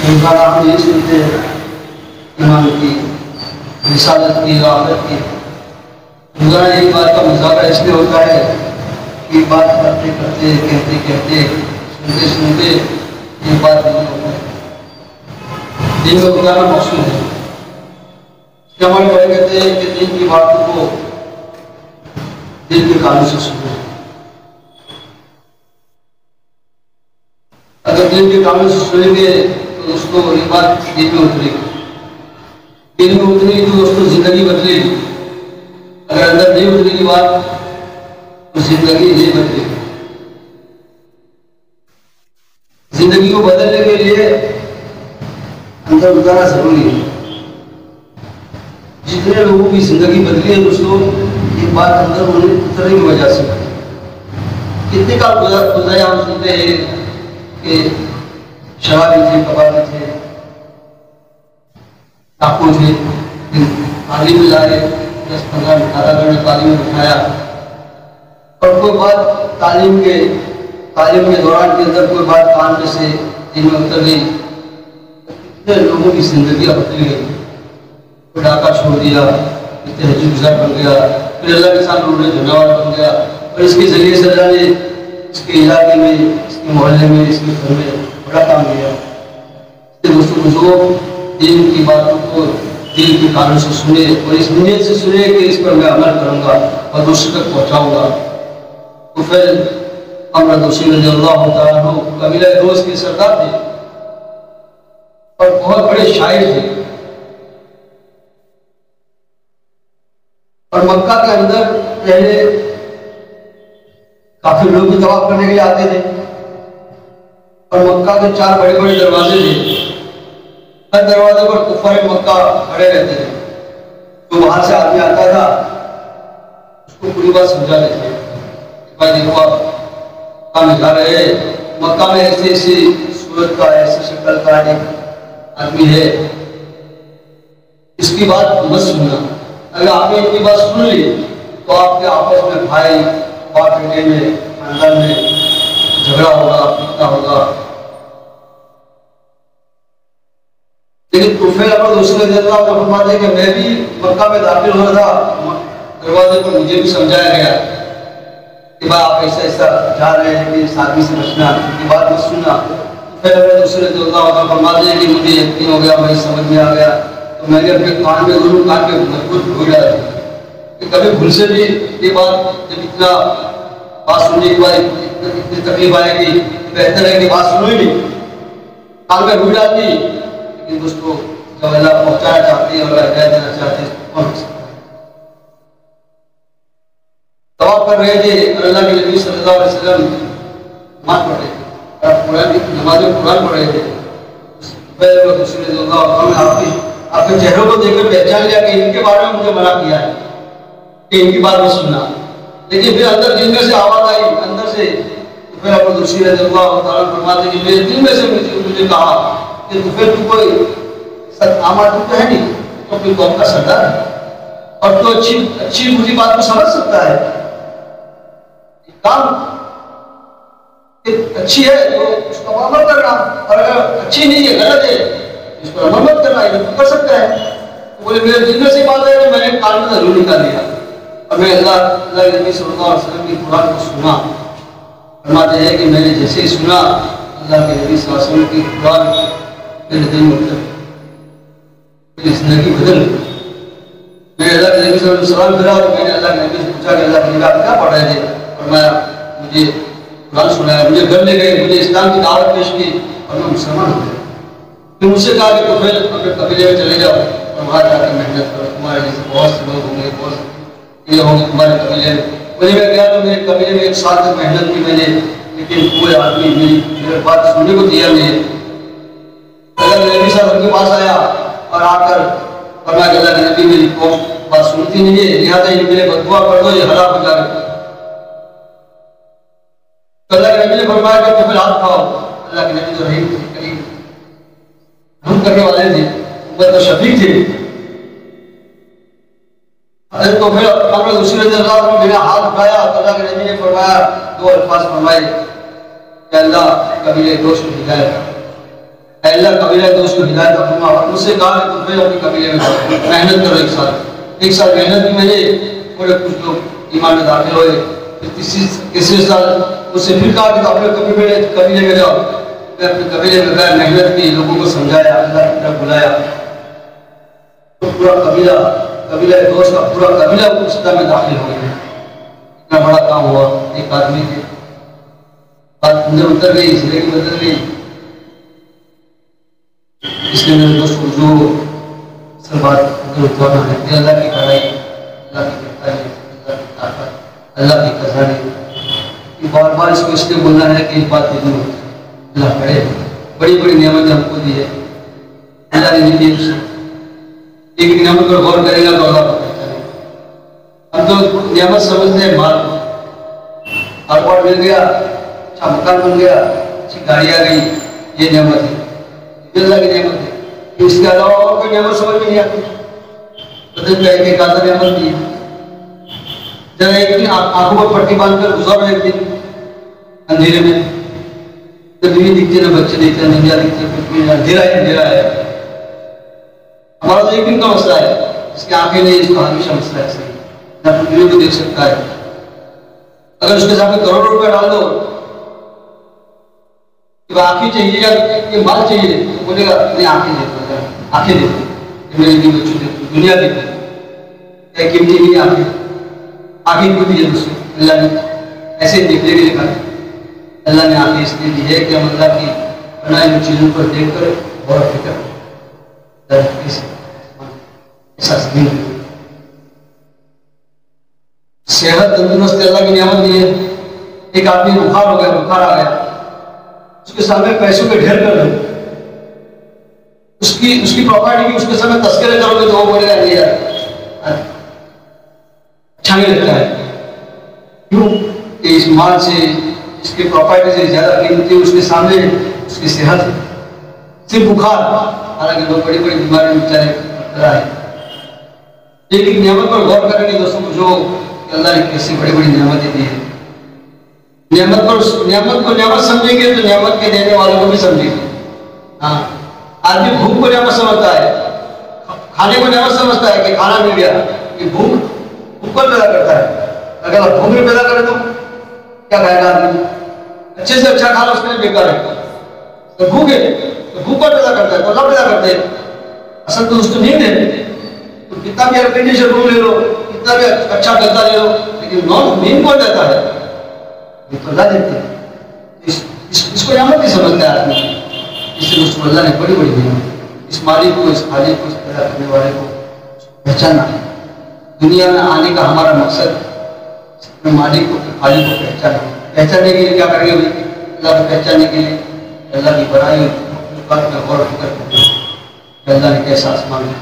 روزانہ ہم یہ سنتے ہیں ایمان کی، رسالت کی، آخرت کی. روزانہ ایک بات کا مذاکرہ اس لیے ہوتا ہے کہ بات کرتے کرتے، کہتے کہتے، سنتے سنتے ایک بات نہیں ہوتا ہے. دین میں گزارنا مقصود ہے. ہمارے بڑے کہتے ہیں کہ دین کی باتوں کو دل کے کانوں سے سنیں. اگر دل کے کانوں سے سنیں گے تو اس کو یہ بات دل میں اترے گی. دل میں اترے گی تو اس کو زندگی بدلے گی. اگر اندر نہیں اترے گی بات تو زندگی نہیں بدلے گی. زندگی کو بدلنے کے لیے اندر اترنا ضروری ہے. جتنے لوگوں کی زندگی بدلی ہے دوستوں، یہ بات اندر اترنے کی وجہ سے. کتنے کا گزارا ہم سنتے ہیں کہ شرابی تھے، کبابی تھے، ڈاکو تھے، تعلیم میں لائے 10-15 18 گھنٹے تعلیم میں بٹھایا، اور کوئی بات تعلیم کے دوران کے اندر کوئی بات کان میں سے دل میں اتر گئی. کتنے لوگوں کی زندگیاں بدل گئی. کوئی ڈاکہ چھوڑ دیا، تہجد گزار بن گیا، پھر اللہ کے ساتھ انہوں نے جناور بن گیا، اور اس کے ذریعے سے اللہ نے اس کے علاقے میں، اس کے محلے میں، اس کے گھر میں بڑا کام کیا. دوستوں جو دین کی باتوں کو دل کے کانوں سے سنے اور اس نیت سے سنے کہ اس پر میں عمل کروں گا اور دوسرے تک پہنچاؤں گا. تو پھر عمرو دوسی رضی اللہ تعالیٰ عنہ قبیلہ دوس کے سردار تھے اور بہت بڑے شاعر تھے. اور مکہ کے اندر پہلے کافی لوگ بھی طواف کرنے کے لیے آتے تھے، اور مکہ کے 4 بڑے بڑے دروازے تھے. ہر دروازے پر کفار مکہ کھڑے رہتے تھے. جو وہاں سے آدمی آتا تھا اس کو پوری بات سمجھا دیتے تھے. بھائی دیکھو آپ ہم جا رہے ہیں، مکہ میں ایسی ایسی صورت کا، ایسی شکل کا ایک آدمی ہے، اس کی بات مت سننا. اگر آپ نے ان کی بات سن لی تو آپ کے آپس میں بھائی باپ بیٹے میں، خاندان میں جھگڑا ہوگا، فتنہ ہوگا. لیکن طفیل عمرو دوسی رضی اللہ عنہ فرماتے ہیں کہ میں بھی مکہ میں داخل ہو رہا تھا، دروازے پر مجھے بھی سمجھایا گیا کہ بھائی آپ ایسا ایسا جا رہے ہیں کہ اس آدمی سے بچنا، ان کی بات مت سننا. طفیل عمرو دوسی رضی اللہ عنہ فرماتے ہیں کہ مجھے یقین ہو گیا، مجھے سمجھ میں آ گیا. تو میں نے اپنے کان میں ضرور کان کے مضبوط بھول ڈالا کہ کبھی بھول سے بھی یہ بات جب اتنا بات سننے کے بعد اتنی تکلیف آئے گی، بہتر ہے کہ بات سنو ہی نہیں، کان میں بھول ڈالتی. لیکن دوستو جب اللہ پہنچانا چاہتے ہیں اور اللہ ہدایت دینا چاہتے ہیں تو پہنچ سکتے ہیں. طواف کر رہے تھے اور اللہ کے نبی صلی اللہ علیہ وسلم نماز پڑھ رہے تھے، اور نماز میں قرآن پڑھ رہے تھے. آپ کے چہروں کو دیکھ کر پہچان لیا کہ ان کے بارے میں مجھے منع کیا ہے کہ ان کی بات مت سننا. لیکن پھر اندر دل میں سے آواز آئی اندر سے. تو پھر عمرو دوسی رضی اللہ تعالیٰ فرماتے ہیں کہ میرے دل میں سے مجھے کہا کہ تو پھر تو کوئی عام آدمی تو ہے نہیں، تو اپنی قوم کا سردار ہے اور تو اچھی بری بات کو سمجھ سکتا ہے. کام اچھی ہے تو اس کو عمل کرنا، اور اگر اچھی نہیں ہے، غلط ہے، اس پر عمل مت کرنا، یہ تو کر سکتا ہے. تو بولے میرے دل میں سے بات ہے کہ میں نے کان میں ضرور نکال لیا اور میں اللہ کے نبی صلی اللہ علیہ وسلم کی قرآن کو سنا. فرماتے ہیں کہ میں نے جیسے ہی سنا اللہ کے نبی صلی اللہ علیہ وسلم کی قرآن میرے دل میں اتر، میری زندگی بدل گئی. میں اللہ کے نبی صلی اللہ علیہ وسلم پھرا اور میں نے اللہ کے نبی سے پوچھا کہ اللہ کے نبی آپ کیا پڑھ رہے تھے؟ فرمایا مجھے قرآن سنایا، مجھے گھر لے گئے، مجھے اسلام کی دعوت پیش کی اور میں مسلمان ہو گیا. پھر مجھ سے کہا کہ تو پھر اپنے قبیلے میں چلے جاؤ اور وہاں جا کر محنت کرو، تمہارے جیسے بہت سے لوگ ہوں گے، بہت سے یہ ہوں گے تمہارے قبیلے میں. مجھے میں گیا تو میرے قبیلے میں 1 سال تک محنت کی میں نے، لیکن کوئی آدمی میرے بات سننے کو تیار نہیں ہے. اللہ کے نبی صاحب کے پاس آیا اور آ کر فرمایا کہ اللہ کے نبی میری قوم بات سنتی نہیں ہے، لہٰذا یہ میرے بدعا کر دو، یہ ہلاک ہو جائے. تو اللہ کے نبی نے فرمایا کہ تو پھر ہاتھ کھاؤ. اللہ کے نبی تو رحیم تھے، کریم ہم کرنے والے تھے، وہ تو شفیق تھے. تو پھر عمرو دوسی رضی اللہ عنہ نے میرا ہاتھ اٹھایا تو اللہ کے نبی نے فرمایا 2 الفاظ فرمائے کہ اللہ قبیلے دوست کو ہدایت کر. اے اللہ قبیلہ دوست کو ہدایت فرما. اور مجھ سے کہا کہ تم بھی اپنے قبیلے میں محنت کرو ایک سال محنت کی وجہ تھوڑے کچھ لوگ ایمان میں داخل ہوئے. پھر تیسرے سال مجھ سے پھر کہا کہ اپنے قبیلے میں جاؤ. میں اپنے قبیلے میں گیا, محنت کی, لوگوں کو سمجھایا, اللہ کی طرف بلایا. تو پورا قبیلہ دوست کا پورا قبیلہ اسلام میں داخل ہو گیا. اتنا بڑا کام ہوا. ایک آدمی کے بات اندر اتر گئی, زندگی بدل گئی. اس لیے میرے دوست کو جو اصل بات اندر اترنا ہے کہ اللہ کی بڑائی, اللہ کی بہتری, اللہ کی طاقت, اللہ کی خزانے. بار بار اس کو اس لیے بولنا ہے کہ ایک بات دل میں اللہ کرے. بڑی بڑی نعمتیں ہم کو دی ہے, اللہ نے نہیں دی اسے. ایک نعمت پر غور کرے گا تو اللہ کو پہچانے گا. ہم تو نعمت سمجھتے ہیں مال کو. کاروبار مل گیا, اچھا مکان بن گیا, اچھی گاڑی آ گئی, یہ نعمت ہے, یہ اللہ کی نعمت ہے. اس کے علاوہ اور کوئی نعمت سمجھ میں نہیں آتی. بدن کا ایک آدھا نعمت دی ہے. ذرا ایک دن آنکھوں پر پٹی باندھ کر گزارو ایک دن اندھیرے میں, بیوی دکھتے نہ بچے دکھتے نہ دنیا دکھتے, اندھیرا ہے. ہمارا تو ایک دن کا مسئلہ ہے, اس کی آنکھیں نہیں, اس کو ہمیشہ مسئلہ ہے. صحیح نہ اپنی بیوی کو دیکھ سکتا ہے. اگر اس کے سامنے کروڑوں روپے ڈال دو کہ آنکھیں چاہیے یا یہ مال چاہیے, تو بولے گا نہیں آنکھیں دیکھو, آنکھیں دیکھو, میرے لیے بچوں دیکھو, دنیا دیکھو. کیا قیمتی نہیں آنکھیں, آنکھیں کیوں دی ہے دوسرے؟ اللہ نے ایسے دیکھنے کے لیے کہا. اللہ نے آنکھیں اس لیے دی ہے کہ ہم اللہ کی بنائی ہوئی چیزوں پر دیکھ کر غور و فکر صحت تندرست اللہ کی نعمت دی ہے. ایک آدمی بخار ہو گیا, بخار آ گیا, اس کے سامنے پیسوں کے ڈھیر کر دو, اس کی پراپرٹی کی اس کے سامنے تذکرے کرو گے تو وہ بولے گا نہیں یار اچھا نہیں لگتا ہے. کیوں کہ اس مال سے, اس کی پراپرٹی سے زیادہ قیمتی اس کے سامنے اس کی صحت ہے. صرف بخار, حالانکہ لوگ بڑی بڑی بیماری میں بیچارے مبتلا ہے. ایک نعمت پر غور کریں گے دوستوں کو, جو کہ اللہ نے کیسی بڑی بڑی نعمتیں دی ہیں. نعمت کو نعمت سمجھیں گے تو نعمت کے دینے والوں کو بھی سمجھیں گے. ہاں, آدمی بھوک کو نعمت سمجھتا ہے, کھانے کو نعمت سمجھتا ہے کہ کھانا مل گیا. یہ بھوک کو پیدا کرتا ہے. اگر آپ بھوک میں پیدا کریں تو کیا کہے گا آدمی؟ اچھے سے اچھا کھانا اس کے لیے بیکار ہے. تو بھوک ہے تو بھوک کو پیدا کرتا ہے, تو اللہ پیدا کرتے ہیں. اصل تو اس کو نیند ہے. تو کتنا بھی ایئر کنڈیشن روم لے لو, کتنا بھی اچھا گدا لے لو, لیکن نیند کون دیتا ہے؟ یہ تو اللہ دیتے ہیں. اس کو نعمت نہیں سمجھتا ہے آدمی. اس لیے اس کو اللہ نے بڑی بڑی نعمت, اس مالک کو, اس خالق کو, اس پیدا کرنے والے کو پہچانا ہے. دنیا میں آنے کا ہمارا مقصد اپنے مالک کو, خالق کو پہچاننے کے لیے کیا کریں گے؟ اللہ کو پہچاننے کے لیے اللہ کی بڑائی میں غور و فکر کرتے ہیں کہ اللہ نے کیسا آسمان ہے.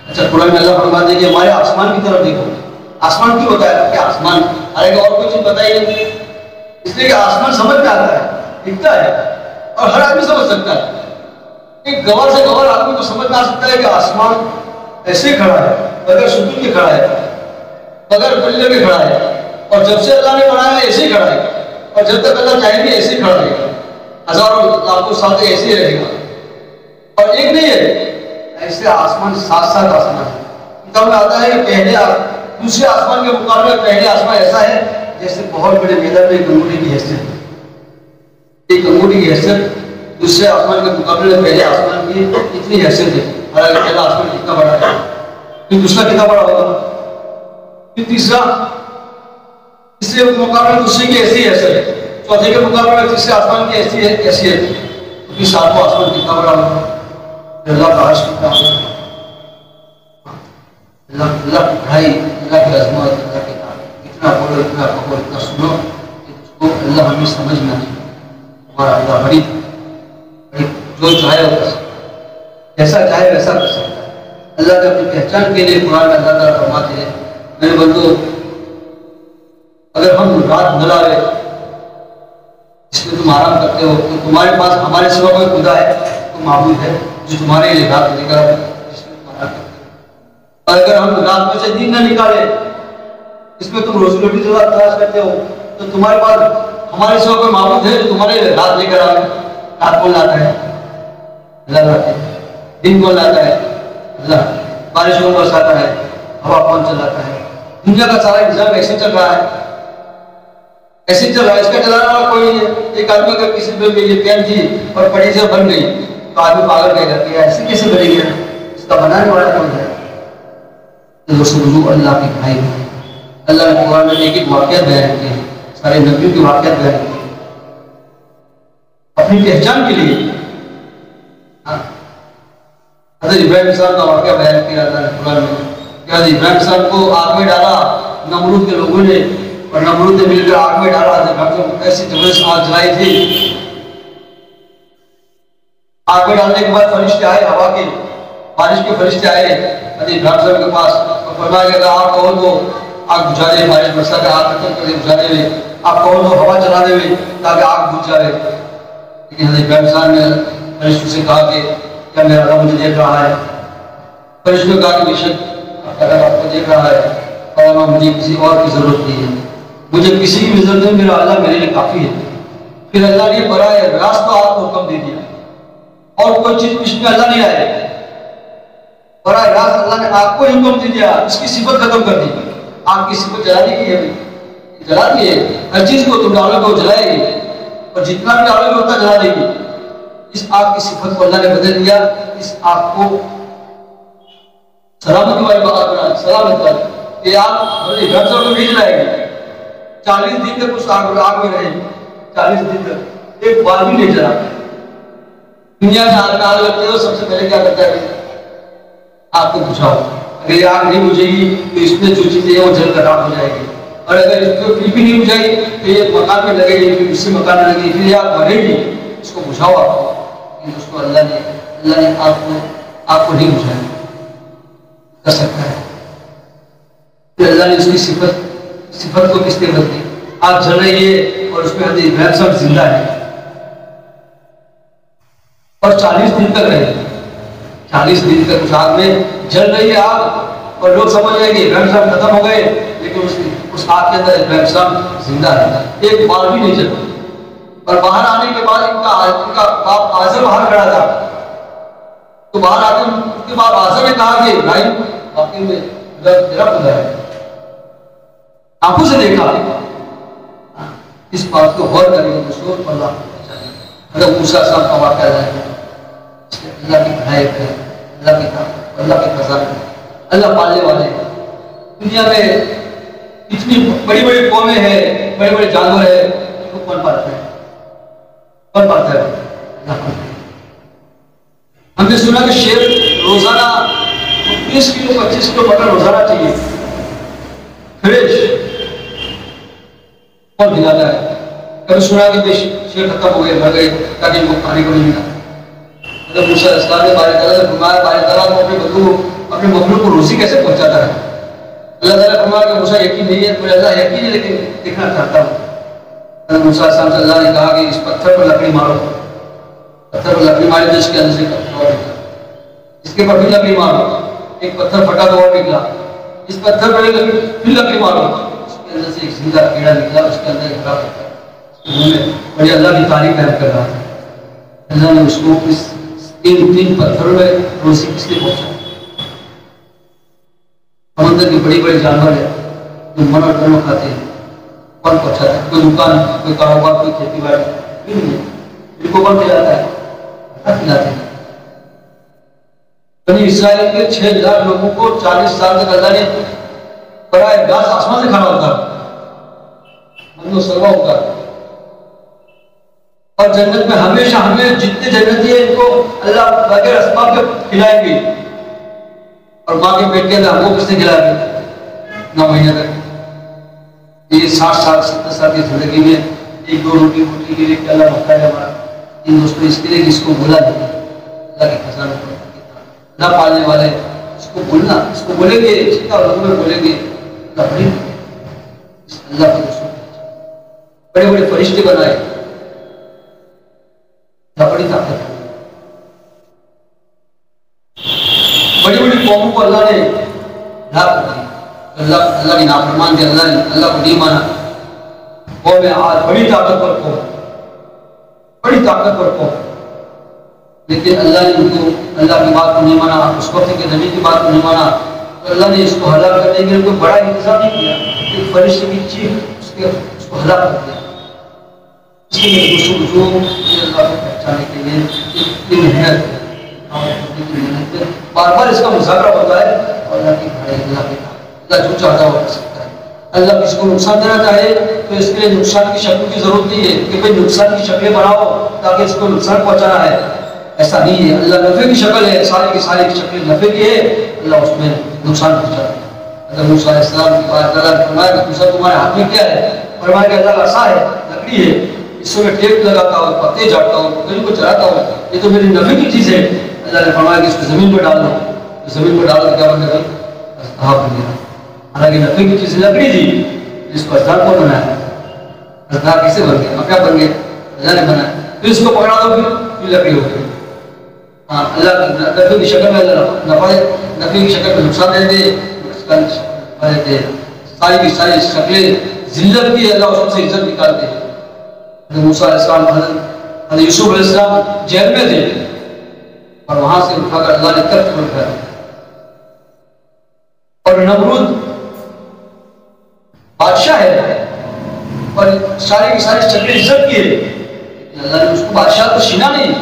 اچھا قرآن میں اللہ فرماتے ہیں کہ ہمارے آسمان کی طرف دیکھو. آسمان کیوں ہوتا ہے؟ کہ آسمان, حالانکہ اور کوئی چیز بتائی نہیں, اس لیے کہ آسمان سمجھ میں آتا ہے, دکھتا ہے, اور ہر آدمی سمجھ سکتا ہے. ایک گوار سے گوار آدمی کو سمجھ میں آ سکتا ہے کہ آسمان ایسے کھڑا ہے, بغیر ستون کے کھڑا ہے, بغیر پلے کے کھڑا ہے, اور جب سے اللہ نے بنایا ایسے ہی کھڑا ہے, اور جب تک اللہ چاہیں گے ایسے ہی کھڑا رہے گا, ہزاروں لاکھوں سال تک ایسے ہی رہے گا. اور ایک نہیں ہے, ایسے آسمان ساتھ ساتھ آسمان ہے. کتاب میں آتا ہے کہ پہلے دوسرے آسمان کے مقابلے میں پہلے آسمان ایسا ہے جیسے بہت بڑے میدان میں ایک انگوٹھی کی حیثیت ہے. ایک انگوٹھی کی حیثیت دوسرے آسمان کے مقابلے میں پہلے آسمان کی اتنی حیثیت ہے. حالانکہ پہلا آسمان کتنا بڑا ہے, پھر دوسرا کتنا بڑا ہوگا, پھر تیسرے مقابلے میں دوسرے کی ایسی حیثیت ہے, چوتھے کے مقابلے میں تیسرے آسمان کی ایسی حیثیت, پھر ساتواں آسمان کتنا بڑا ہوگا, اللہ کا عرش کتنا ہوگا. اللہ کی پڑھائی, اللہ کی عظمت, اللہ کی تعریف, اتنا بولو, اتنا کہو, اتنا سنو کہ اس کو اللہ ہمیں سمجھ میں آ جائے. ہمارا اللہ بڑی جو چاہے وہ کر سکتا ہے, جیسا چاہے ویسا کر سکتا ہے. اللہ کے اپنی پہچان کے لیے قرآن میں اللہ تعالیٰ فرماتے ہیں, میرے بندو اگر ہم رات نہ لائے جس میں تم آرام کرتے ہو, تو تمہارے پاس ہمارے سوا کوئی خدا ہے, کوئی معبود ہے جو تمہارے لیے رات لے کر جس میں تم آرام کرتے ہو. اور اگر ہم رات میں سے دن نہ نکالے اس میں تم روزی روٹی تلاش کرتے ہو, تو تمہارے پاس ہمارے سوا کوئی معبود ہے جو تمہارے لیے رات لے کر آئے. رات کون لاتا ہے؟ اللہ لاتے ہیں. دن کون لاتا ہے؟ اللہ. بارش کون برساتا ہے؟ ہوا کون چلاتا ہے؟ دنیا کا سارا نظام ایسے چل رہا ہے، ایسے چل رہا ہے، اس کا چلانے والا کوئی نہیں ہے. ایک آدمی اگر کسی پہ یہ پین تھی اور پڑی سے بن گئی تو آدمی پاگل کہے گا کہ ایسے کیسے بنے گی؟ اس کا بنانے والا کون ہے؟ رسول اللہ کے بھائی. اللہ نے قرآن میں ایک ایک واقعہ بیان کیے، سارے نبیوں کے واقعات بیان کیے اپنی پہچان کے لیے. حضرت ابراہیم صاحب کا واقعہ بیان کیا اللہ نے قرآن میں کہ حضرت ابراہیم صاحب کو آگ میں ڈالا نمرود کے لوگوں نے، اور نمرود نے مل کر آگ میں ڈالا. حضرت ابراہیم صاحب کو ایسی زبردست آگ جلائی تھی. آگ میں ڈالنے کے بعد فرشتے آئے، ہوا کے بارش کے فرشتے آئے حضرت ابراہیم صاحب کے پاس اور فرمایا کہ آپ کہو تو آگ بجھا دے، بارش برسا کر آگ ختم کر دے، بجھا دے. آپ کہو تو ہوا چلا دے تاکہ آگ بجھ جائے. لیکن حضرت ابراہیم صاحب نے فرشتوں سے کہا کہ کیا میرا رب مجھے دیکھ رہا ہے؟ فرشتوں نے کہا کہ بے شک آپ کا رب آپ کو دیکھ رہا ہے، اور مجھے کسی اور کی ضرورت نہیں ہے، مجھے کسی کی بھی ضرورت نہیں، میرا اللہ میرے لیے کافی ہے. پھر اللہ نے براہ راست تو آپ کو حکم دے دیا اور کوئی چیز اس میں اللہ نہیں آئے. براہ راست اللہ نے آپ کو حکم دے دیا، اس کی صفت ختم کر دی. آپ کی صفت جلانے کی ہے، جلا دی ہے. ہر چیز کو تم ڈالو گے وہ جلائے گی، اور جتنا بھی ڈالو گے اتنا جلا دے گی. اس آگ کی صفت کو اللہ نے بدل دیا. اس آگ کو سلامتی والی بات بنا، سلامت کر کہ آگ ابراہیم صاحب کو نہیں جلائے گی. 40 دن تک اس آگ میں رہے گی. 40 دن تک ایک بار بھی نہیں جلا. دنیا میں آگ لگتے ہو سب سے پہلے کیا کرتا ہے؟ آگ کو بجھاؤ. اگر یہ آگ نہیں بجھے گی تو اس میں جو چیزیں ہیں وہ جل کر راکھ ہو جائے گی، اور اگر اس کو پھر بھی نہیں بجھائی تو یہ مکان میں لگے گی، پھر اسی مکان میں لگے گی، پھر یہ آگ بڑھے گی. اس کو بجھاؤ آپ. لیکن اس کو اللہ نے آپ کو نہیں بجھایا کر سکتا ہے. پھر اللہ نے اس کی صفت کو کس نے بدلی؟ آگ جل رہی ہے اور اس میں حضرت ابراہیم صاحب زندہ ہے اور 40 دن تک رہے. 40 دن تک اس آگ میں جل رہی ہے آگ، اور لوگ سمجھ رہے کہ ابراہیم صاحب ختم ہو گئے، لیکن اس آگ کے اندر ابراہیم صاحب زندہ ہے. ایک بار بھی نہیں جلا. اور باہر آنے کے بعد ان کا باپ آزر باہر کھڑا تھا، تو باہر آ کر اس کے بعد آزر نے کہا کہ ابراہیم واقعی میں تیرا خدا ہے. آنکھوں سے دیکھا. اس بات کو غور کریں گے دوستوں. اللہ موسیٰ صاحب کا واقعہ ہے، اللہ کی بھلائی ہے، اللہ کی طاقت، اللہ کے خزانے، اللہ پالنے والے. دنیا میں اتنی بڑی بڑی قومیں ہیں، بڑے بڑے جانور ہیں، ان کو کون پالتا ہے؟ کون پالتا ہے؟ اللہ پالتا ہے. ہم نے سنا کہ شیر روزانہ 20 کلو 25 کلو مٹر روزانہ چاہیے فریش. کون کھلاتا ہے؟ کبھی سنا کہ شیر ختم ہو گئے، مر گئے تاکہ ان کو کھانے کو نہیں ملا. مطلب موسیٰ علیہ السلام نے باری تعالیٰ سے فرمایا باری تعالیٰ کو اپنے مخلوق کو روزی کیسے پہنچاتا ہے؟ اللہ تعالیٰ نے فرمایا کہ موسیٰ یقین نہیں ہے. مجھے اللہ یقین ہے لیکن دیکھنا چاہتا ہوں. موسیٰ علیہ السلام سے اللہ نے کہا کہ اس پتھر پر لکڑی مارو. پتھر پر لکڑی ماری تو اس کے اندر سے اور نکلا. اس کے پر بھی لکڑی مارو. ایک پتھر پھٹا تو اور نکلا. اس پتھر پر پھر لکڑی مارو. اس کے اندر سے ایک زندہ کیڑا نکلا. اس کے اندر ایک رات مجھے اللہ کی تعریف بیان کر رہا تھا. اللہ نے اس کو اس تین پتھروں میں روزی کس لیے پہنچا. سمندر کی بڑی بڑی جانور ہے جو من اور دونوں کھاتے ہیں، کون پہنچاتا ہے؟ کوئی دکان، کوئی کاروبار، کوئی کھیتی باڑی نہیں. ان کو کون کھلاتا ہے؟ اللہ کھلاتے ہیں. بنی اسرائیل کے 6,000 لوگوں کو 40 سال تک اللہ نے براہ راست آسمان سے کھانا ہوتا، منو سلوا ہوتا. اور جنت میں ہمیشہ ہمیں جتنے جنتی ہیں ان کو اللہ بغیر اسباب کے کھلائیں گے. اور ماں کے پیٹ کے اندر ہم کو کس نے کھلائیں گے 9 مہینے تک. یہ 60 سال 70 سال کی زندگی میں 1-2 روٹی کے لیے کہ اللہ رکھا ہے ہمارا. ان دوستوں اس کے لیے کہ اس کو بولا نہیں. اللہ کے خزانے کو اللہ پالنے والے اس کو بولنا، اس کو بولیں گے جتنا لوگوں میں بولیں گے اللہ بڑی. اللہ کے دوستوں بڑے بڑے فرشتے بنائے، بڑی طاقت. بڑی بڑی قوموں کو اللہ نے لاکھ دی. اللہ کی نافرمان تھی، اللہ کو نہیں مانا. قوم عاد بڑی طاقتور قوم، بڑی طاقتور قوم. لیکن اللہ نے ان کو اللہ کی بات کو نہیں مانا، اس وقت کے نبی کی بات کو نہیں مانا، تو اللہ نے اس کو ہلاک کرنے کے لیے کوئی بڑا انتظام نہیں کیا، ایک فرشتے کی چیخ اس کو ہلاک کر دیا۔ اس کے لیے دوسروں اللہ کو پہچانے کے لیے اتنی محنت ہے، بار بار اس کا مذاکرہ ہوتا ہے، اور اللہ کی بھائی اللہ جو چاہتا ہے وہ کر سکتا ہے۔ اللہ کسی کو نقصان دینا چاہے تو اس کے لیے نقصان کی شکل کی ضرورت نہیں ہے کہ بھائی نقصان کی شکلیں بناؤ تاکہ اس کو نقصان پہنچانا ہے، ایسا نہیں ہے۔ اللہ نفع کی شکل ہے، ساری کی ساری کی شکل نفع کی ہے، اللہ اس میں نقصان پہنچاتا ہے۔ اگر موسیٰ علیہ السلام کی بات اللہ نے فرمایا کہ موسیٰ تمہارے ہاتھ میں کیا ہے؟ فرمایا کہ اللہ عصا ہے، لکڑی ہے، اس سے میں ٹیپ لگاتا ہوں، پتے جاڑتا ہوں، کہیں کو چلاتا ہوں، یہ تو میری نفع کی چیز ہے۔ اللہ نے فرمایا کہ اس کو زمین پر ڈال دو، زمین پر ڈال کر کیا بن گیا؟ اژدہا بن گیا۔ حالانکہ نفع کی چیز لکڑی تھی، جس کو اژدہا کون بنایا؟ اژدہا کیسے بن گیا؟ کیا بن گیا؟ اللہ نے بنایا۔ پھر اس کو پکڑا دو، پھر لکڑی ہو گئی۔ ہاں، اللہ نفع کی شکل میں نفع کی شکل میں نقصان دے دے، ساری کی ساری شکلیں ذلت کی، اللہ اس سے عزت نکالتے ہیں۔ حضرت موسیٰ علیہ السلام، حضرت یوسف علیہ السلام جیل میں تھے، اور وہاں سے اٹھا کر اللہ نے تخت پر رکھا۔ اور نمرود بادشاہ ہے اور ساری کی ساری شکلیں عزت کی ہے، اللہ نے اس کو بادشاہ تو چھینا نہیں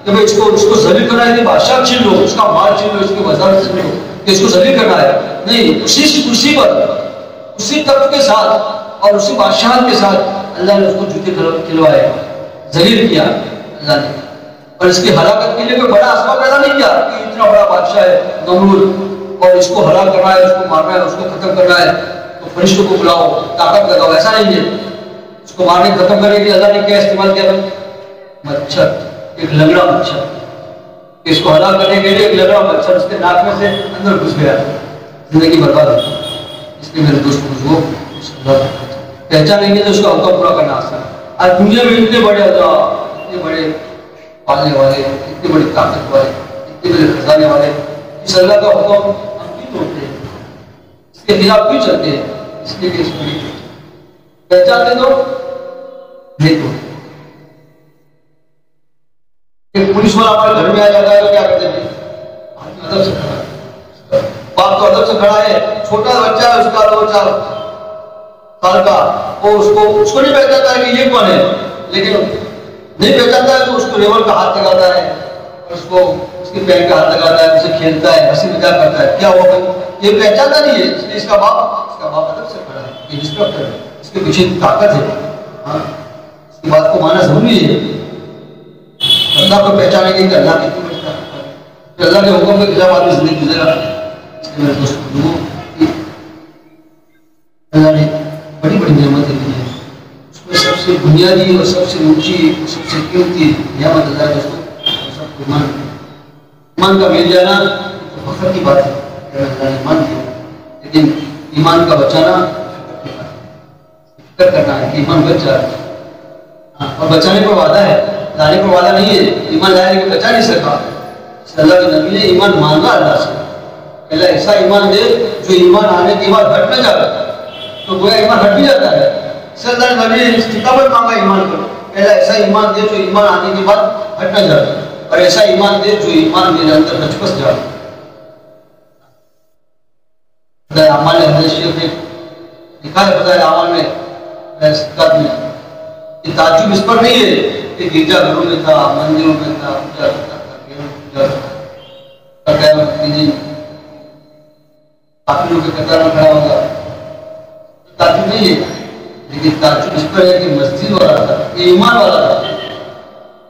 کہ بھائی اس کو ذلیل کرنا ہے، بادشاہ چھین لو، اس کا مال چھین لو، اس کے وزارت چھین لو کہ اس کو ذلیل کرنا ہے، نہیں، اسی کرسی پر اسی تخت کے ساتھ اور اسی بادشاہت کے ساتھ اللہ نے اس کو جوتے کھلوائے، ذلیل کیا اللہ نے، اور اس کی ہلاکت کے لیے کوئی بڑا اسباب پیدا نہیں کیا کہ اتنا بڑا بادشاہ ہے نمرود اور اس کو ہلاک کرنا ہے، اس کو مارنا ہے، اس کو ختم کرنا ہے، تو فرشتوں کو بلاؤ، طاقت لگاؤ، ایسا نہیں ہے۔ اس کو مارنے ختم کرنے کے لیے اللہ نے کیا استعمال کیا؟ مچھر، ایک لنگڑا مچھر، اس کو ہلاک کرنے کے لیے ایک لنگڑا مچھر اس کے ناک میں سے اندر گھس گیا، زندگی برباد ہو۔ اس لیے میرے دوست بزرگوں پہچانیں گے تو اس کا حکم پورا کرنا آسان ہے۔ آج دنیا میں اتنے بڑے عذاب، اتنے بڑے پالنے والے، اتنے بڑی طاقت والے، اتنے بڑے خزانے والے، اس اللہ کا حکم ہم کیوں توڑتے ہیں؟ اس کے خلاف کیوں چلتے ہیں؟ اس لیے کہ اس کو پہچانتے تو نہیں توڑتے۔ ایک پولیس والا اپنے گھر میں آ جاتا ہے تو کیا کرتے ہیں؟ ادب سے کھڑا ہے، باپ تو ادب سے کھڑا ہے، چھوٹا بچہ ہے اس کا 2-4 سال کا، وہ اس کو نہیں پہچانتا ہے کہ یہ کون ہے، لیکن نہیں پہچانتا ہے تو اس کو ریول کا ہاتھ لگاتا ہے، اور اس کو اس کے پیر کا ہاتھ لگاتا ہے، اسے کھیلتا ہے، ہنسی مذاق کرتا ہے، کیا ہوا بھائی؟ یہ پہچانتا نہیں ہے، اس لیے اس کا باپ ادب سے کھڑا ہے، یہ رسپیکٹ ہے، اس کے پیچھے طاقت ہے، ہاں، اس کی بات کو ماننا ضروری ہے۔ اللہ کو پہچانے کے کہ اللہ کتنی بڑی طاقت ہے، کہ اللہ کے حکم کے خلاف آدمی زندگی گزرا۔ اس لیے میرے دوست اللہ نے بڑی بڑی نعمتیں دی ہیں، اس میں سب سے بنیادی اور سب سے اونچی، سب سے قیمتی نعمت اللہ ہے دوستوں، سب کو ایمان کا مل جانا تو فخر کی بات ہے کہ اللہ نے ایمان دیا، لیکن ایمان کا بچانا فکر کرنا ہے کہ ایمان بچ جائے، اور بچانے پر وعدہ ہے، لانے پر وعدہ نہیں ہے۔ ایمان لائے کہ بچا نہیں سکا، اللہ کے نبی نے ایمان مانگا اللہ سے، اللہ ایسا ایمان دے جو ایمان آنے کے بعد ہٹ نہ جائے، تو گویا ایمان ہٹ بھی جاتا ہے۔ اس اللہ کے نبی نے استقامت مانگا ایمان کو، اللہ ایسا ایمان دے جو ایمان آنے کے بعد ہٹ نہ جائے، اور ایسا ایمان دے جو ایمان میرے اندر بچ بس جائے۔ خدا اعمال حدیث شریف میں لکھا ہے، خدا اعمال میں یہ تعجب اس پر نہیں ہے کہ گرجا گھروں میں تھا، مندروں میں تھا، پوجا کرتا تھا، قیامت کے دن کافروں کے قطار میں کھڑا ہوگا، تعجب نہیں ہے، لیکن تعجب اس پر ہے کہ مسجد والا تھا، یہ ایمان والا تھا،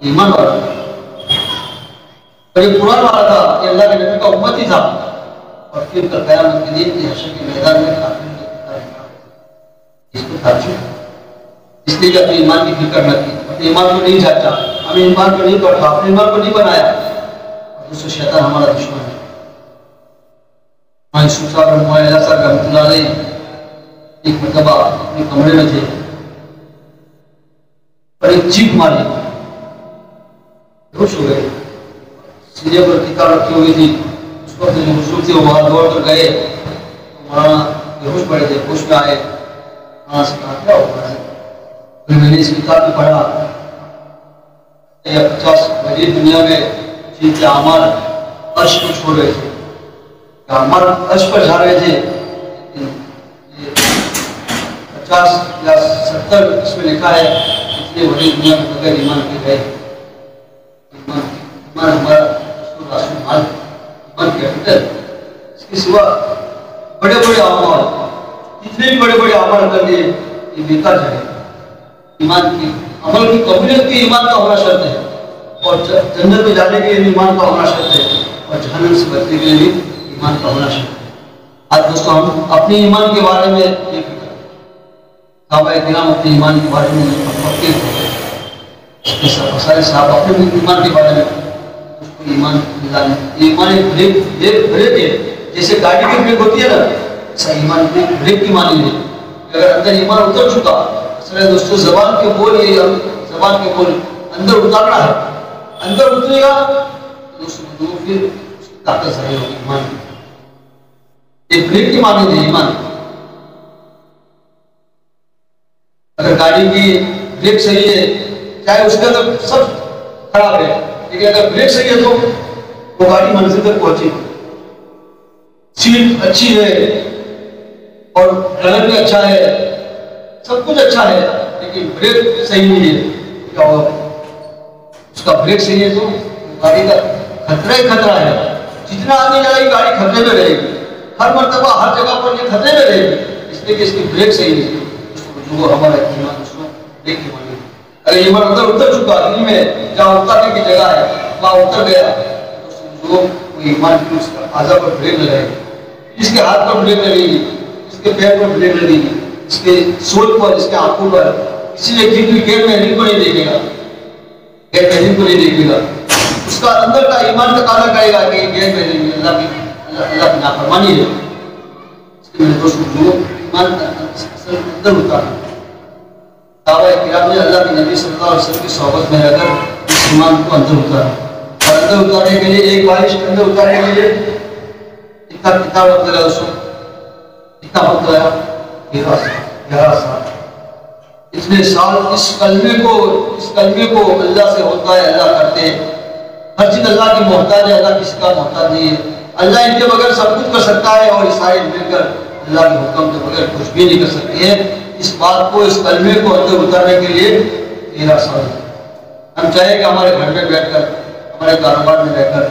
ایمان والا تھا، اور یہ قرآن والا تھا، یہ اللہ کے نبی کا امت ہی تھا، اور پھر قیامت کے دن حشر کے میدان میں کافروں کے قطار میں کھڑا ہوگا۔ اس کو تعجب، اس لیے کہ اپنے ایمان کی فکر نہ کی، اپنے ایمان کو نہیں جانچا، ہمیں ایمان کو نہیں توڑا، اپنے ایمان کو نہیں بنایا، اور دوسرے شیطان ہمارا دشمن ہے۔ یوسف صاحب رحمۃ اللہ علیہ ایک مرتبہ اپنے کمرے میں تھے اور ایک چیخ ماری، بے ہوش ہو گئے، سینے پر کتاب رکھی ہوئی تھی، اس وقت جو بزرگ تھے وہ وہاں دوڑ کر گئے، مولانا بے ہوش پڑے تھے، ہوش میں آئے، وہاں سے کہا کیا ہو رہا ہے؟ میں نے اس کتاب میں پڑھا 50 وزیر دنیا میں جن کے اعمال عرش کو چھوڑ رہے تھے، اعمال عرش پر جا رہے تھے، لیکن 50 یا 70 اس میں لکھا ہے اتنے بڑی دنیا میں بغیر ایمان کے گئے. ایمان ہمارا ایمان کیپٹل، اس کے سوا بڑے بڑے اعمال، جتنے بھی بڑے بڑے اعمال کر لیے یہ بیکار جائے. ایمان کی عمل کی قبولیت کی ایمان کا ہونا شرط ہے، اور جنت میں جانے کے لیے ایمان کا ہونا شرط ہے، اور جہنم سے بچنے کے لیے ایمان کا ہونا شرط ہے. آج دوستوں ہم اپنے ایمان کے بارے میں یہ فکر، صحابہ کرام اپنے ایمان کے بارے میں فکر تھے، سارے صحابہ اپنے ایمان کے بارے میں اس کو ایمان دلانے. ایمان ایک بریک ہے، جیسے گاڑی کی بریک ہوتی ہے نا، ایسا ایمان بریک کی مانی ہے. اگر اندر ایمان اتر چکا، اصل دوستوں زبان کے بول اندر اتارنا ہے، اندر اترے گا تو پھر اس کی طاقت ظاہر ہوگی. ایمان ایک بریک کی مانی ہے ایمان. اگر گاڑی کی بریک صحیح ہے، چاہے اس کے اندر سب خراب ہے، لیکن اگر بریک صحیح ہے تو وہ گاڑی منزل تک پہنچے. سیٹ اچھی ہے اور ڈرائیور بھی اچھا ہے، سب کچھ اچھا ہے، لیکن بریک صحیح نہیں ہے، کیا ہوگا؟ اس کا بریک صحیح ہے تو گاڑی کا خطرہ ہی خطرہ ہے. جتنا آگے جائے گی گاڑی خطرے میں رہے گی، ہر مرتبہ ہر جگہ پر یہ خطرے میں رہے گی، اس لیے کہ اس کی بریک صحیح نہیں ہے. جو ہمارا ایمان اس کو بریک کی مانی. اگر ایمان اندر اتر چکا دل میں، جہاں اترنے کی جگہ ہے وہاں اتر گیا، جو ایمان کی اس کا اعضاء پر بریک لگائے گی. اس کے ہاتھ پر بریک لگے گی، اس کے پیر پر بریک لگے گی، اس کے سوچ پر، اس کے آنکھوں پر. اسی لیے غیر محرم کو نہیں دیکھے گا، غیر محرم کو نہیں دیکھے گا. اس کا اندر کا ایمان تقاضا کرے گا کہ غیر محرم اللہ کی نافرمانی ہے. اس کے میرے دوست جو ایمان اصل اندر اتارنا. صحابہ کرام نے اللہ کے نبی صلی اللہ علیہ وسلم کی صحبت میں رہ کر اس ایمان کو اندر اتارا. اور اندر اتارنے کے لیے ایک بارش اندر اتارنے کے لیے کتنا وقت لگا دوستوں؟ کتنا وقت لگا؟ 11 سال. اتنے سال اس کلمے کو اللہ سے ہوتا ہے، اللہ کرتے ہیں. ہر چیز اللہ کی محتاج ہے، اللہ کسی کا محتاج نہیں ہے. اللہ ان کے بغیر سب کچھ کر سکتا ہے، اور سارے مل کر اللہ کے حکم کے بغیر کچھ بھی نہیں کر سکتے ہیں. اس بات کو، اس کلمے کو اندر اتارنے کے لیے 13 سال. ہم چاہیں کہ ہمارے گھر میں بیٹھ کر، ہمارے کاروبار میں رہ کر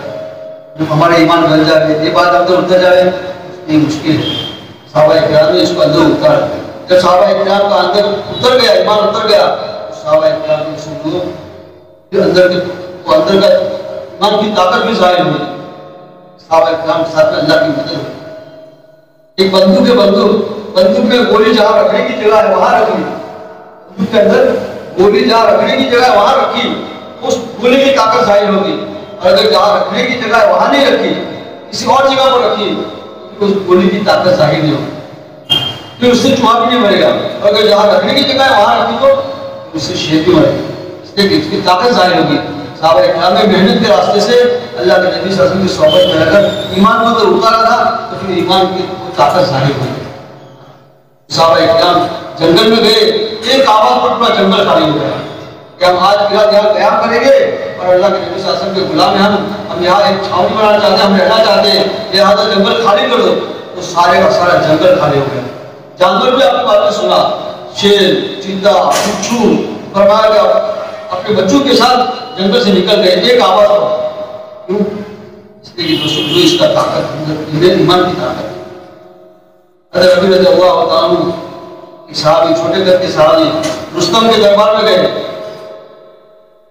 جب ہمارا ایمان بن جائے، یہ بات اندر اتر جائے، اتنی مشکل ہے. صحابہ کرام نے اس کو اندر اتارا. جب صحابہ کرام کا اندر اتر گیا، ایمان اتر گیا، تو صحابہ کرام نے اس کو اندر کا ایمان کی طاقت بھی ظاہر ہوئی. صحابہ کرام کے ساتھ میں اللہ کی مدد ہوئی. ایک بندوق میں گولی جہاں رکھنے کی جگہ ہے وہاں رکھی. بندوق کے اندر گولی جہاں رکھنے کی جگہ ہے وہاں رکھی، اس گولی کی طاقت ظاہر ہوگی. اور اگر جہاں رکھنے کی جگہ ہے وہاں نہیں رکھی، کسی اور جگہ پر رکھی، تو اس گولی کی طاقت ظاہر نہیں ہوگی، پھر اس سے چوہا بھی نہیں مرے گا. اور اگر جہاں رکھنے کی جگہ ہے وہاں رکھی تو اس سے شیر بھی مرے گا، اس لیے کہ اس کی طاقت ظاہر ہوگی. صحابہ کرام نے محنت کے راستے سے اللہ کے نبی صلی اللہ علیہ وسلم کی صحبت میں رہ کر ایمان کو تو اتارا تھا، تو پھر ایمان کی طاقت ظاہر ہوئی. صحابہ کرام جنگل میں گئے، ایک آواز پر پورا جنگل خالی ہو گیا کہ ہم آج یہاں قیام کریں گے، اور اللہ کے نبی صلی اللہ علیہ وسلم کے غلام ہیں ہم یہاں ایک چھاؤنی بنانا چاہتے ہیں، ہم رہنا چاہتے ہیں، لہٰذا جنگل خالی کر دو. تو سارے کا سارا جنگل خالی ہو گیا. جانور بھی آپ کی باتیں سنا، شیر، چیتا، بچھو، فرمایا کہ اپنے بچوں کے ساتھ جنگل سے نکل گئے ایک آواز پر. کیوں؟ اس لیے کہ دوستوں جو اس کا طاقت ایمان کی طاقت. حضرت ابی رضی اللہ تعالیٰ عنہ ایک صحابی، چھوٹے قد کے صحابی رستم کے دربار میں گئے،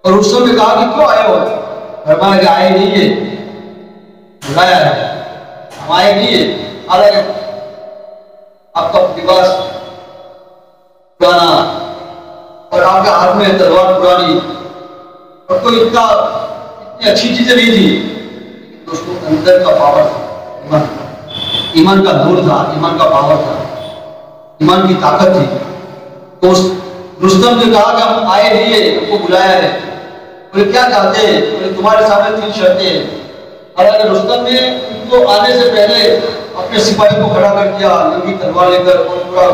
اور رستم نے کہا کہ کیوں آئے ہو؟ فرمایا کہ آئے نہیں ہے، بلایا ہے. ہم آئے نہیں ہے، حالانکہ آپ کا لباس پرانا اور آپ کے ہاتھ میں تلوار پرانی اور کوئی اتنی اچھی چیزیں نہیں تھی، لیکن دوستوں اندر کا پاور تھا، ایمان کا نور تھا، ایمان کا پاور تھا، ایمان کی طاقت تھی. تو رستم نے کہا کہ ہم آئے نہیں ہے، ہم کو بلایا ہے. بولے کیا چاہتے ہیں؟ بولے تمہارے سامنے 3 شرطیں ہیں. حالانکہ رستم نے ان کو آنے سے پہلے اپنے سپاہی کو کھڑا کر دیا، ننگی تلوار لے کر، اور پورا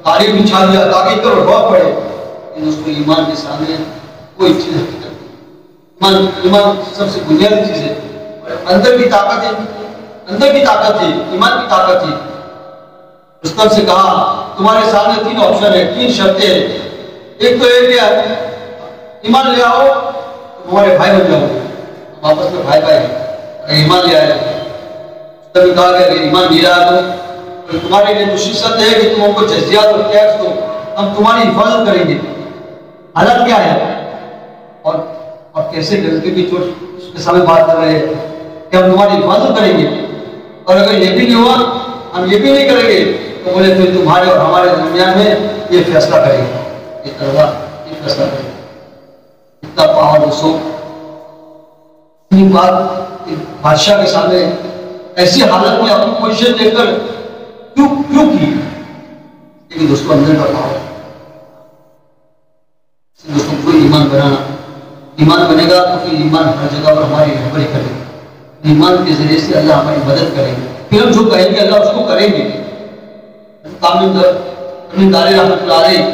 تاریخ بچھا دیا تاکہ ادھر بھاگ پڑے. لیکن اس کو ایمان کے سامنے کوئی چیز حقیقت نہیں. ایمان سب سے بنیادی چیز ہے. اندر کی طاقت ہے، اندر کی طاقت ہے، ایمان کی طاقت ہے. رستم سے کہا تمہارے سامنے 3 آپشن ہے، 3 شرطیں ہیں. ایک تو یہ کہ ایمان لے آؤ تمہارے بھائی بن جاؤ، ہم آپس میں بھائی بھائی ہیں. ایمان لے آئے. رستم نے کہا کہ اگر ایمان لے آیا تو تمہارے لیے تو شرط ہے کہ تم ہم کو جزیات اور ٹیکس دو، ہم تمہاری حفاظت کریں گے. حالت کیا ہے اور کیسے کریں گے؟ جو اس کے سامنے بات کر رہے ہیں کہ ہم تمہاری حفاظت کریں گے، اور اگر یہ بھی نہیں ہوا ہم یہ بھی نہیں کریں گے تو بولے پھر تمہارے اور ہمارے درمیان میں یہ فیصلہ کرے گا، یہ تلوار یہ فیصلہ کرے گا. اتنا پاور دوستوں، اتنی بات بادشاہ کے سامنے ایسی حالت میں اپنی پوزیشن دیکھ کر کیوں کی؟ لیکن دوستوں اندر کا پاور. دوستوں کو ایمان بنانا، ایمان بنے گا تو پھر ایمان ہر جگہ پر ہماری رہبری کرے گا. ایمان کے ذریعے سے اللہ ہماری مدد کرے گا. پھر ہم جو کہیں گے اللہ اس کو کریں گے. تمیم داری رحمۃ اللہ علیہ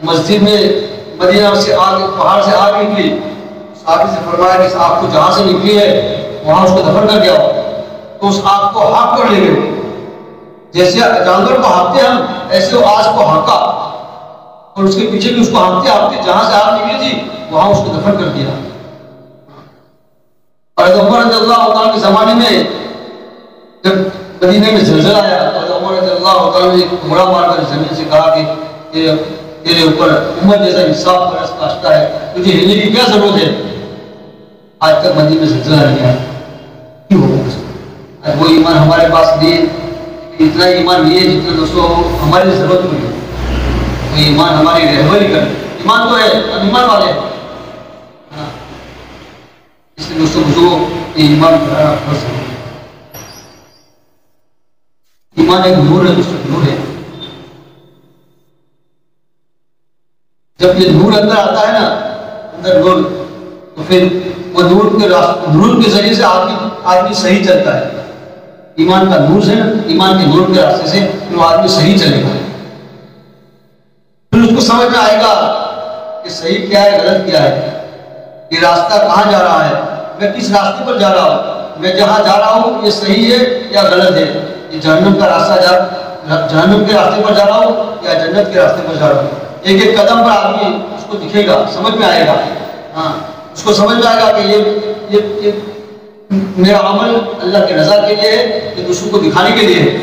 مسجد میں مدینہ سے آگ، پہاڑ سے آگ نکلی. صحابی سے فرمایا کہ اس آگ کو جہاں سے نکلی ہے وہاں اس کو دفن کر دیا. تو اس آگ کو ہانک کر لے گئے. جیسے جانور کو ہانکتے ہم، ایسے وہ آگ کو ہانکا اور اس کے پیچھے بھی اس کو ہانکتے ہانکتے جہاں سے آگ نکلی تھی وہاں اس کو دفن کر دیا. اور عمر رضی اللہ عنہ کے زمانے میں جب مدینے میں زلزلہ آیا تو عمر رضی اللہ عنہ نے ایک گھوڑا مار کر زمین سے کہا کہ تیرے اوپر عمر جیسا انصاف کا رستہ آشتا ہے، تجھے ہلنے کی کیا ضرورت ہے؟ آج تک مدینے میں زلزلہ نہیں آیا. کیوں ہوگا؟ آج وہ ایمان ہمارے پاس نہیں، اتنا ایمان نہیں ہے جتنا دوستوں ہماری ضرورت نہیں ہے. تو ایمان ہماری رہبری کرے. ایمان تو ہے، ہم ایمان والے ہیں. اس لیے دوستوں جو ایمان بنانا فرض ہے. ایمان ایک نور ہے دوستوں، نور ہے. جب یہ نور اندر آتا ہے نا، اندر نور، تو پھر وہ نور کے ذریعے سے آدمی صحیح چلتا ہے. ایمان کا نور سے، ایمان کے نور کے راستے سے پھر وہ آدمی صحیح چلے گا. پھر اس کو سمجھ میں آئے گا کہ صحیح کیا ہے، غلط کیا ہے، یہ راستہ کہاں جا رہا ہے، میں کس راستے پر جا رہا ہوں، میں جہاں جا رہا ہوں یہ صحیح ہے یا غلط ہے، یہ جہنم کا راستہ جہنم کے راستے پر جا رہا ہوں یا جنت کے راستے پر جا رہا ہوں. ایک ایک قدم پر آدمی اس کو دکھے گا، سمجھ میں آئے گا. ہاں، اس کو سمجھ میں آئے گا کہ یہ میرا عمل اللہ کے رضا کے لیے ہے، یہ دوسروں کو دکھانے کے لیے ہے.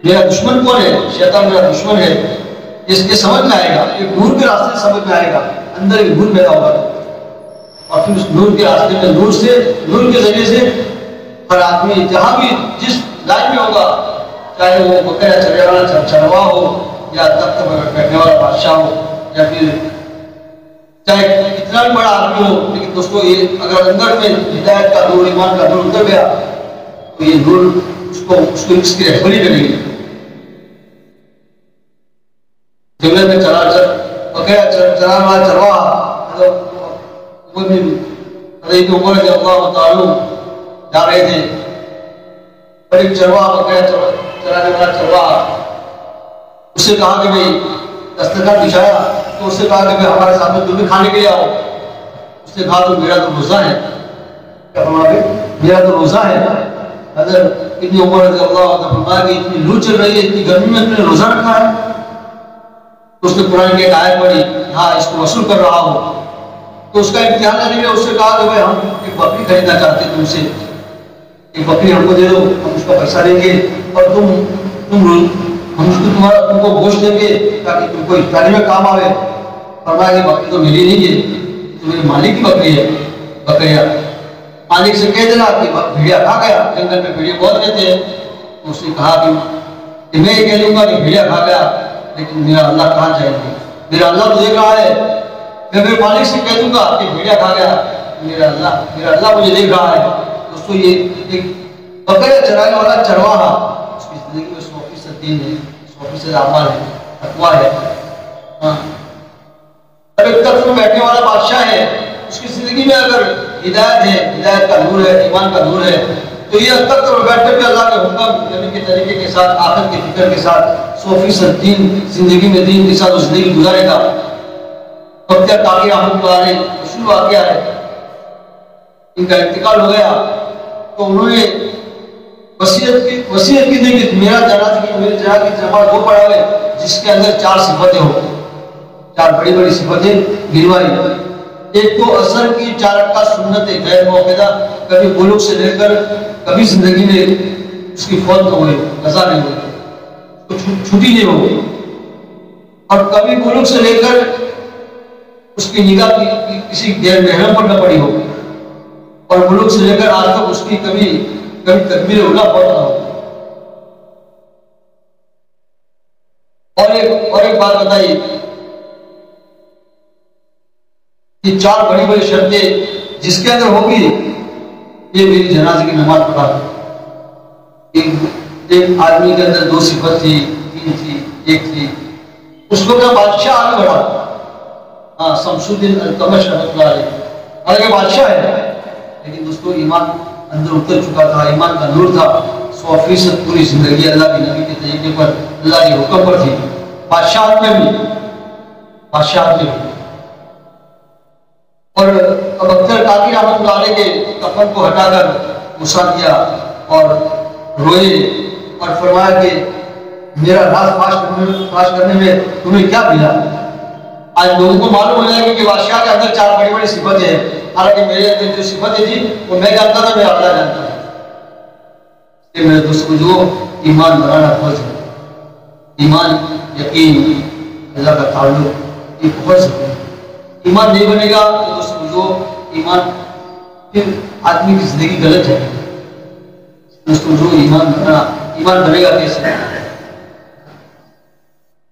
میرا دشمن کون ہے؟ شیطان میرا دشمن ہے. اس کے سمجھ میں آئے گا، ایک نور کے راستے سے سمجھ میں آئے گا، اندر ایک نور پیدا ہوگا. اور پھر اس نور کے راستے میں نور کے ذریعے سے ہر آدمی جہاں بھی جس لائن میں ہوگا، چاہے وہ بکرا چلنے والا چروا ہو یا تخت پر بیٹھنے والا بادشاہ ہو یا پھر چاہے کتنا بھی بڑا آدمی ہو، لیکن دوستوں یہ اگر اندر میں ہدایت کا نور، ایمان کا نور اتر گیا تو یہ نور اس کی رہبری کرے گی. جنگل میں بکرا چرانے والا چرواہا حضرت عمر رضی اللہ تعالیٰ جا رہے تھے، اور ایک چرواہا بکرا چرانے والا چرواہا اس سے کہا کہ بھائی دسترخوان بچھایا، تو اس سے کہا کہ ہمارے ساتھ میں تم بھی کھانے کے لیے آؤ. اس نے کہا تو میرا تو روزہ ہے. کیا فرمایا؟ میرا تو روزہ ہے. حضرت ابن عمر رضی اللہ عنہ فرمایا کہ اتنی لو چل رہی ہے، اتنی گرمی میں تم نے روزہ رکھا ہے. تو اس نے قرآن کی ایک آیت پڑھی، ہاں اس کو وصول کر رہا ہو. تو اس کا امتحان لینے کے لیے اس سے کہا کہ بھائی ہم ایک بکری خریدنا چاہتے ہیں تم سے، ایک بکری ہم کو دے دو، ہم اس کا پیسہ لیں گے اور ہم تم کو گوشت دیں گے تاکہ تم کو افطاری میں کام آئے. فرمایا کہ بکری تو میری نہیں ہے، تو میرے مالک کی بکری ہے. بکریا مالک سے کہہ دینا کہ بھیڑیا کھا گیا، جنگل میں بھیڑیا بہت رہتے ہیں. تو اس نے کہا کہ میں یہ کہہ دوں گا کہ بھیڑیا کھا گیا، لیکن میرا اللہ کہاں جائے گا؟ میرا اللہ تو دیکھ رہا ہے. میں میرے مالک سے کہہ دوں گا کہ بھیڑیا کھا گیا، میرا اللہ مجھے دیکھ رہا ہے. دوستوں یہ ایک بکرا چرانے والا چرواہا اس کی زندگی میں 100% دین ہے، 100% اعمال ہے، تقویٰ ہے. اب ایک تخت میں بیٹھنے والا بادشاہ ہے، اس کی زندگی میں اگر ہدایت ہے، ہدایت کا نور ہے، ایمان کا نور ہے، تو یہ تخت پر بیٹھ کر کے اللہ کے حکم نبی کے طریقے کے ساتھ، آخرت کی فکر کے ساتھ 100% دین زندگی میں دین کے ساتھ زندگی گزارے گا. وقت کافی رحمۃ اللہ علیہ مشہور واقعہ ہے. ان کا انتقال ہو گیا تو انہوں نے وصیت کی نہیں کہ میری جنازے کی نماز وہ پڑھاوے جس کے اندر 4 صفتیں ہو، 4 بڑی بڑی صفتیں گنوائی۔ ایک تو اثر کی 4 رکعہ سنت غیر موقعہ، کبھی بلوغ سے لے کر کبھی زندگی میں اس کی فوت نہ ہوئی، قضا نہیں ہوئی، چھٹی نہیں ہوگی، اور کبھی بلوغ سے لے کر اس کی نگاہ کسی غیر محرم پر نہ پڑی ہوگی، اور بلوغ سے لے کر آج تک اس کی کبھی تکبیر اولیٰ پڑھ نہ ہوگی۔ اور ایک بات بتائیے کہ 4 بڑی بڑی شرطیں جس کے اندر ہوگی یہ میری جنازے کی نماز پڑھا۔ ایک آدمی کے اندر 2 صفت تھی، 3 تھی، 1 تھی، اس وقت بادشاہ آگے بڑھا، ہاں شمس الدین التمش رحمۃ اللہ علیہ، حالانکہ بادشاہ ہے لیکن دوستوں ایمان اندر اتر چکا تھا، ایمان کا نور تھا، 100% پوری زندگی اللہ کے نبی کے طریقے پر، اللہ کے حکم پر تھی، بادشاہت میں بھی۔ اور اب اختر کاکی رحمۃ اللہ علیہ کے کفن کو ہٹا کر غصہ کیا اور روئے اور فرمایا کہ میرا راز فاش کرنے میں تمہیں کیا ملا؟ آج لوگوں کو معلوم ہو جائے گا کہ بادشاہ کے اندر 4 بڑی بڑی صفتیں ہیں، حالانکہ میرے اندر جو صفتیں تھی وہ میں جانتا تھا، میں اللہ جانتا تھا۔ میرے دوستوں جو ایمان بنانا فرض ہے، ایمان یقین اللہ کا تعلق یہ فرض ہے۔ ایمان نہیں بنے گا تو دوستوں جو ایمان پھر آدمی کی زندگی غلط ہے۔ دوستوں جو ایمان بنے گا کیسے؟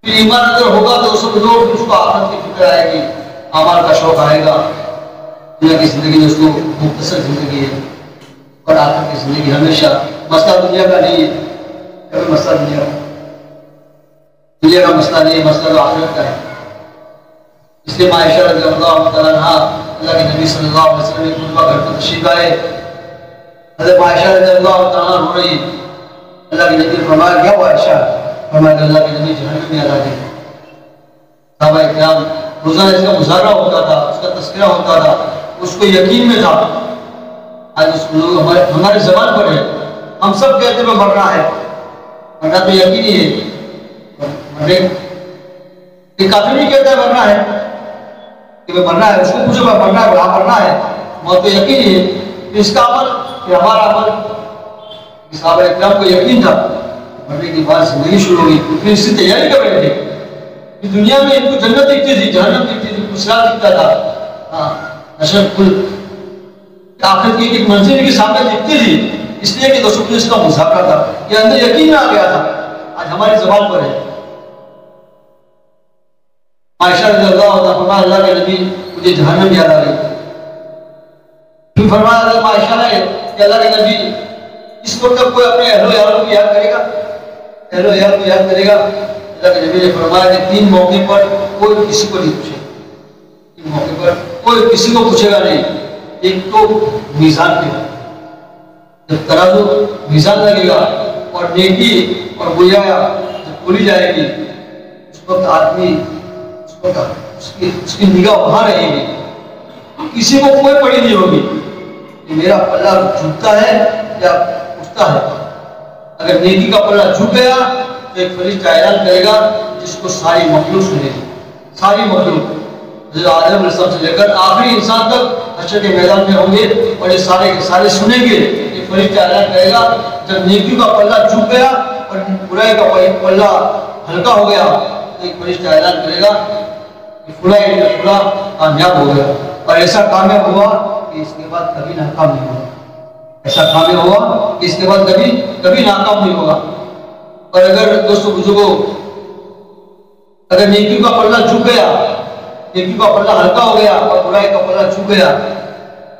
پھر ایمان اگر ہوگا تو اس کو آخرت کی فکر آئے گی، اعمال کا شوق آئے گا۔ دنیا کی زندگی دوستوں مختصر زندگی ہے، اور آخرت کی زندگی ہمیشہ مسئلہ دنیا کا نہیں ہے، کبھی مسئلہ دنیا کا مسئلہ نہیں ہے، مسئلہ تو آخرت کا ہے۔ اس لیے عائشہ رضی اللہ تعالیٰ عنہ اللہ کے نبی صلی اللہ علیہ وسلم ایک خطبہ گھر پر تشریف لائے، حضرت عائشہ رضی اللہ تعالیٰ عنہ رو رہی، اللہ کے نبی نے فرمایا کیا ہوا عائشہ؟ فرمایا کہ اللہ کے نبی جہنم میں آ گئے۔ صحابہ کرام روزانہ اس کا مظاہرہ ہوتا تھا، اس کا تذکرہ ہوتا تھا، اس کو یقین میں تھا۔ آج اس کو ہمارے زبان پر ہے، ہم سب کہتے ہیں مرنا ہے، مرنا تو یقین ہی ہے، یہ کافی نہیں کہتا ہے مرنا ہے کہ مرنا ہے، اس کو پوچھو مرنا ہے، بڑا مرنا ہے، موت تو یقین ہی ہے۔ اس کا عمل کہ ہمارا عمل صحابہ اکرام کو یقین تھا مرنے کے بعد زندگی شروع ہوگی، پھر اس کی تیاری کر رہے تھے۔ دنیا میں ان کو جنت دکھتی تھی، جہنم دکھتی تھی، صراط دکھتا تھا، ہاں اشرف کل آخرت کی ایک منزل کے سامنے دکھتی تھی، اس لیے کہ دوستوں اس کا مذاکرہ تھا، یہ اندر یقین میں آ گیا تھا، آج ہماری زبان پر ہے۔ عائشہ رضی اللہ عنہا فرمایا اللہ کے نبی مجھے جہنم یاد آ گئی۔ پھر فرمایا حضرت عائشہ نے کہ اللہ کے نبی اس وقت تک کوئی اپنے اہل و عیال کو یاد کرے گا، اہل و عیال کو یاد کرے گا؟ اللہ کے نبی نے فرمایا کہ 3 موقع پر کوئی کسی کو نہیں پوچھے، 3 موقع پر کوئی کسی کو پوچھے گا نہیں۔ ایک تو میزان کے وقت، جب ترازو میزان لگے گا اور نیکی اور برائی جب کھولی جائے گی، اس وقت آدمی اس کی نگاہ وہاں رہے گی، کسی کو کوئی پڑی نہیں ہوگی کہ میرا پلہ جھکتا ہے یا اٹھتا ہے۔ اگر نیکی کا پلہ جھک گیا تو ایک فرشتہ اعلان کرے گا جس کو ساری مخلوق سنے گی، ساری مخلوق حضرت آدم علیہ السلام سے لے کر آخری انسان تک حشر کے میدان میں ہوں گے، اور یہ سارے کے سارے سنیں گے۔ یہ فرشتہ اعلان کرے گا جب نیکی کا پلہ جھک گیا اور برائی کا پلہ ہلکا ہو گیا تو ایک فرشتہ اعلان کرے گا فلاں کامیاب ہو گیا، اور ایسا کامیاب ہوا کہ اس کے بعد کبھی ناکام نہیں ہوگا، ایسا کامیاب ہوا کہ اس کے بعد کبھی ناکام نہیں ہوگا۔ اور اگر دوستوں بزرگوں اگر نیکی کا پلہ جھک گیا، نیکی کا پلہ ہلکا ہو گیا اور برائی کا پلہ جھک گیا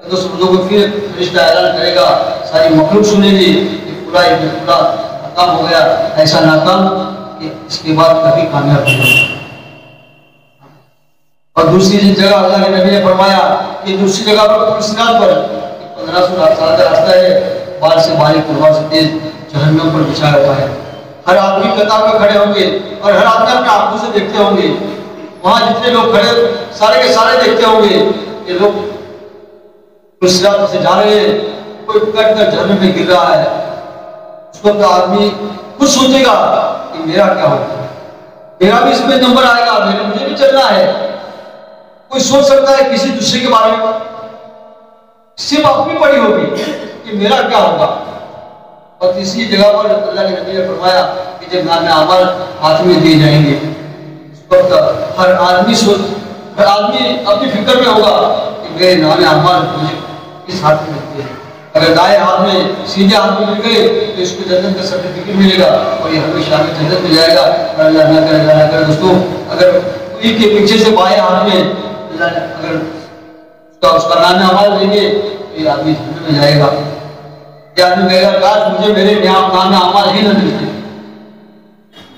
تو دوستوں بزرگوں پھر فرشتہ اعلان کرے گا، ساری مخلوق سنے گی کہ فلاں ناکام ہو گیا، ایسا ناکام کہ اس کے بعد کبھی کامیاب نہیں ہوگا۔ اور دوسری جگہ اللہ کے نبی نے فرمایا کہ دوسری جگہ پر پرسنات پر 1500 سال کا راستہ ہے، بال سے باریک تلوار سے تیز جہنم پر بچھایا ہوا ہے۔ ہر آدمی قطار میں کھڑے ہوں گے اور ہر آدمی اپنے آنکھوں سے دیکھتے ہوں گے، وہاں جتنے لوگ کھڑے سارے کے سارے دیکھتے ہوں گے کہ لوگ اس رات سے جا رہے ہیں، کوئی کٹ کر جھرنے میں گر رہا ہے، اس وقت آدمی خود سوچے گا کہ میرا کیا ہوگا، میرا بھی اس میں نمبر آئے گا، مجھے بھی چلنا ہے۔ کوئی سوچ سکتا ہے کسی دوسرے کے بارے میں، صرف اپنی پڑی ہوگی کہ میرا کیا ہوگا۔ اور اسی جگہ پر اللہ کے نبی نے فرمایا کہ جب نام اعمال ہاتھ میں دیے جائیں گے، اس وقت ہر آدمی اپنی فکر میں ہوگا کہ میرے نام اعمال مجھے کس ہاتھ میں ملتے ہیں۔ اگر دائیں ہاتھ میں سیدھے ہاتھ میں مل گئے تو اس کو جنت کا سرٹیفکیٹ ملے گا اور یہ ہمیشہ میں جنت میں جائے گا۔ اور اللہ نہ کرے اللہ نہ کرے دوستوں، اگر کوئی کے پیچھے سے بائیں ہاتھ میں اگر اس کا نام اعمال دیں گے تو یہ آدمی جنت میں جائے گا۔ یہ آدمی کہے گا کاش مجھے میرے نام اعمال ہی نہ ملتے۔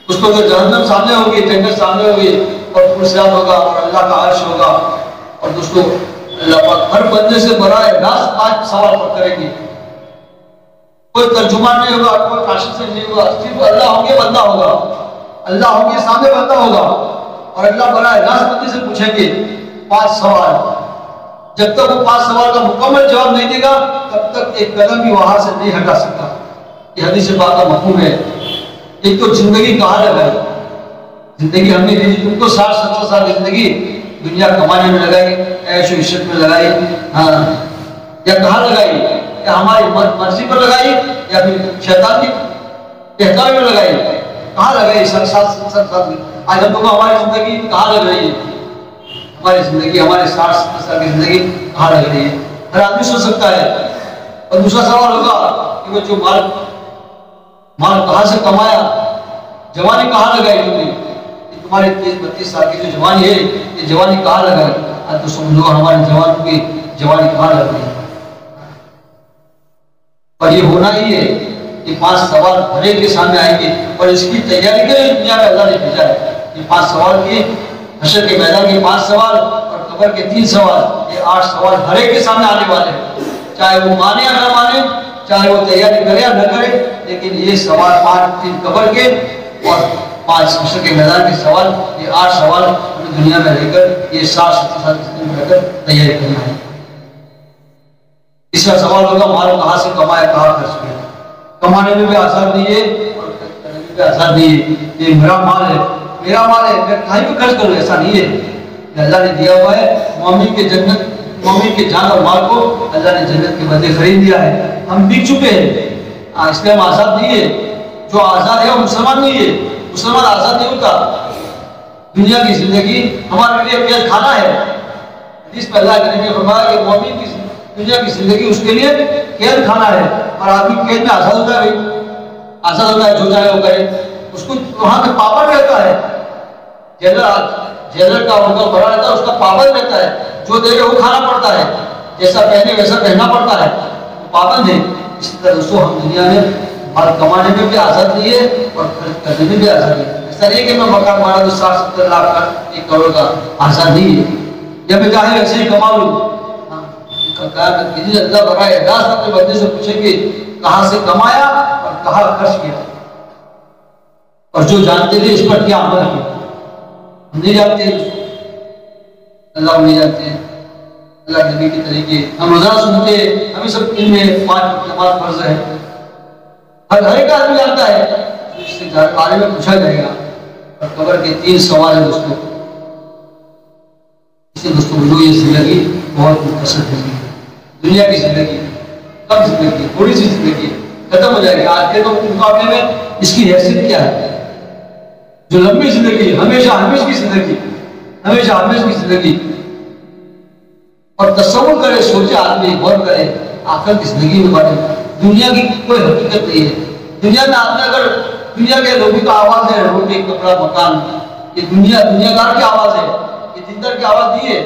اس کو تو جہنم سامنے ہوگی، جنت سامنے ہوگی اور پرسرات ہوگا اور اللہ کا عرش ہوگا۔ اور دوستوں اللہ پاک ہر بندے سے براہ راست 5 سوال کریں گے۔ کوئی ترجمان نہیں ہوگا، کوئی کاشف سے نہیں ہوگا، صرف اللہ ہوں گے، بندہ ہوگا، اللہ ہوں گے، سامنے بندہ ہوگا اور اللہ براہ راست بندے سے پوچھیں گے 5 سوال۔ جب تک وہ 5 سوال کا مکمل جواب نہیں دے گا تب تک ایک قدم بھی وہاں سے نہیں ہٹا سکتا۔ یہ حدیث پاک کا مفہوم ہے۔ ایک تو زندگی کہاں لگائی، زندگی ہم نے دی، تم کو 60-70 سال کی زندگی دنیا کمانے میں لگائی، عیش و عشرت میں لگائی، ہاں، یا کہاں لگائی؟ یا ہماری مرضی پر لگائی یا پھر شیطان کی احکام میں لگائی؟ کہاں لگائی 60-70 سال کی؟ آج ہم لوگ ہماری زندگی کہاں لگ رہی ہے؟ ہماری زندگی، ہمارے 60-70 سال کی زندگی کہاں لگ رہی ہے؟ ہر آدمی سوچ سکتا ہے۔ اور دوسرا سوال ہوگا کہ وہ جو مال کہاں سے کمایا، جوانی کہاں لگائی تم نے؟ تمہاری 30-32 سال کی جو جوانی ہے یہ جوانی کہاں لگائی؟ آج تو سمجھو ہمارے جوانوں کی جوانی کہاں لگ رہی ہے؟ اور یہ ہونا ہی ہے۔ یہ 5 سوال ہر ایک کے سامنے آئیں گے اور اس کی تیاری کے لیے دنیا میں اللہ نے بھیجا ہے۔ یہ 5 سوال کی، حشر کے میدان کے 5 سوال اور قبر کے 3 سوال، یہ 8 سوال ہر ایک کے سامنے آنے والے ہیں، چاہے وہ مانے یا نہ مانے، چاہے وہ تیاری کرے یا نہ کرے، لیکن یہ سوال 3 قبر کے اور 5 حشر کے میدان کے سوال، یہ 8 سوال ہمیں دنیا میں رہ کر یہ 60-70 سال کی زندگی میں رہ کر تیاری کرنا ہے۔ تیسرا سوال ہوگا مال کہاں سے کمایا، کہاں خرچ کیا؟ کمانے میں بھی آزاد نہیں ہے اور خرچ کرنے میں بھی آزاد نہیں ہے۔ یہ میرا مال ہے، میرا مال ہے، میں کہیں بھی خرچ کروں، ایسا نہیں ہے۔ کہ اللہ نے دیا ہوا ہے، مومن کے جان اور مال کو اللہ نے جنت کے بدلے خرید دیا ہے۔ ہم بک چکے ہیں، اس لیے ہم آزاد نہیں ہے۔ جو آزاد ہے وہ مسلمان نہیں ہے، مسلمان آزاد نہیں ہوتا۔ دنیا کی زندگی ہمارے لیے قید خانہ ہے۔ حدیث میں اللہ کے نبی نے فرمایا کہ مومن کی دنیا کی زندگی اس کے لیے قید خانہ ہے، اور آدمی قید میں آزاد ہوتا ہے، آزاد ہوتا ہے جو چاہے وہ کرے، اس کو وہاں کا پابند رہتا ہے۔ جیلر کا ان کا بڑا رہتا ہے، اس کا پابند رہتا ہے، جو دے گا وہ کھانا پڑتا ہے، جیسا پہنے ویسا پہننا پڑتا ہے، پابند ہے۔ اس طرح دوستوں ہم دنیا میں مال کمانے میں بھی آزاد نہیں ہے اور خرچ کرنے میں بھی آزاد ہے۔ ایسا نہیں کہ میں مکان بنا دوں 60-70 لاکھ کا 1 کروڑ کا، آزاد نہیں ہے۔ یا میں چاہے ویسے ہی کما لوں، اللہ براہ راست اپنے بندے سے پوچھیں گے کہاں سے کمایا اور کہاں خرچ کیا، اور جو جانتے تھے اس پر کیا عمل کیا۔ ہم نہیں جانتے، اللہ نہیں جانتے ہیں، اللہ کے نبی کے طریقے ہم روزانہ سنتے ہیں، ہمیں سب علم میں 5 نماز فرض ہے، ہر ایک آدمی جانتا ہے، اس سے بارے میں پوچھا جائے گا۔ اور قبر کے 3 سوال ہیں دوستوں، اسے دوستوں یہ زندگی بہت مختصر زندگی ہے۔ دنیا کی زندگی کم زندگی، تھوڑی سی زندگی ختم ہو جائے گی۔ آج کے مقابلے میں اس کی حیثیت کیا ہے؟ جو لمبی زندگی، ہمیشہ کی زندگی، ہمیشہ کی زندگی، اور تصور کرے، سوچے آدمی، غور کرے آخر کی زندگی کے بارے میں۔ دنیا کی کوئی حقیقت نہیں ہے۔ دنیا میں آدمی اگر دنیا کے لوگوں کا آواز ہے، روٹی کپڑا مکان، یہ دنیا دار کی آواز ہے، یہ دیندار کی آواز نہیں ہے۔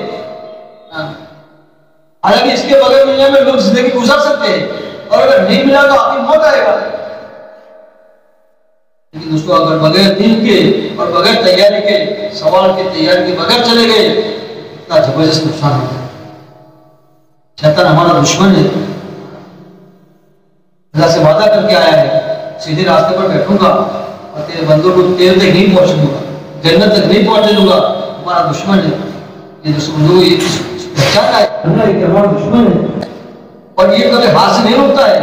حالانکہ اس کے بغیر دنیا میں لوگ زندگی گزار سکتے ہیں، اور اگر نہیں ملا تو آپ کی موت آئے گا۔ لیکن دوستوں اگر بغیر دین کے اور بغیر تیاری کے، سوال کی تیاری کے بغیر چلے گئے، اتنا زبردست نقصان ہوگا۔ شیطان ہمارا دشمن ہے، اللہ سے وعدہ کر کے آیا ہے سیدھے راستے پر بیٹھوں گا اور تیرے بندوں کو تیرے تک نہیں پہنچنے دوں گا، جنت تک نہیں پہنچنے دوں گا۔ ہمارا دشمن ہے، یہ دشمن یہ پہچانا ہے کہ ہمارا دشمن ہے، اور یہ کبھی ہاتھ سے نہیں رکتا ہے.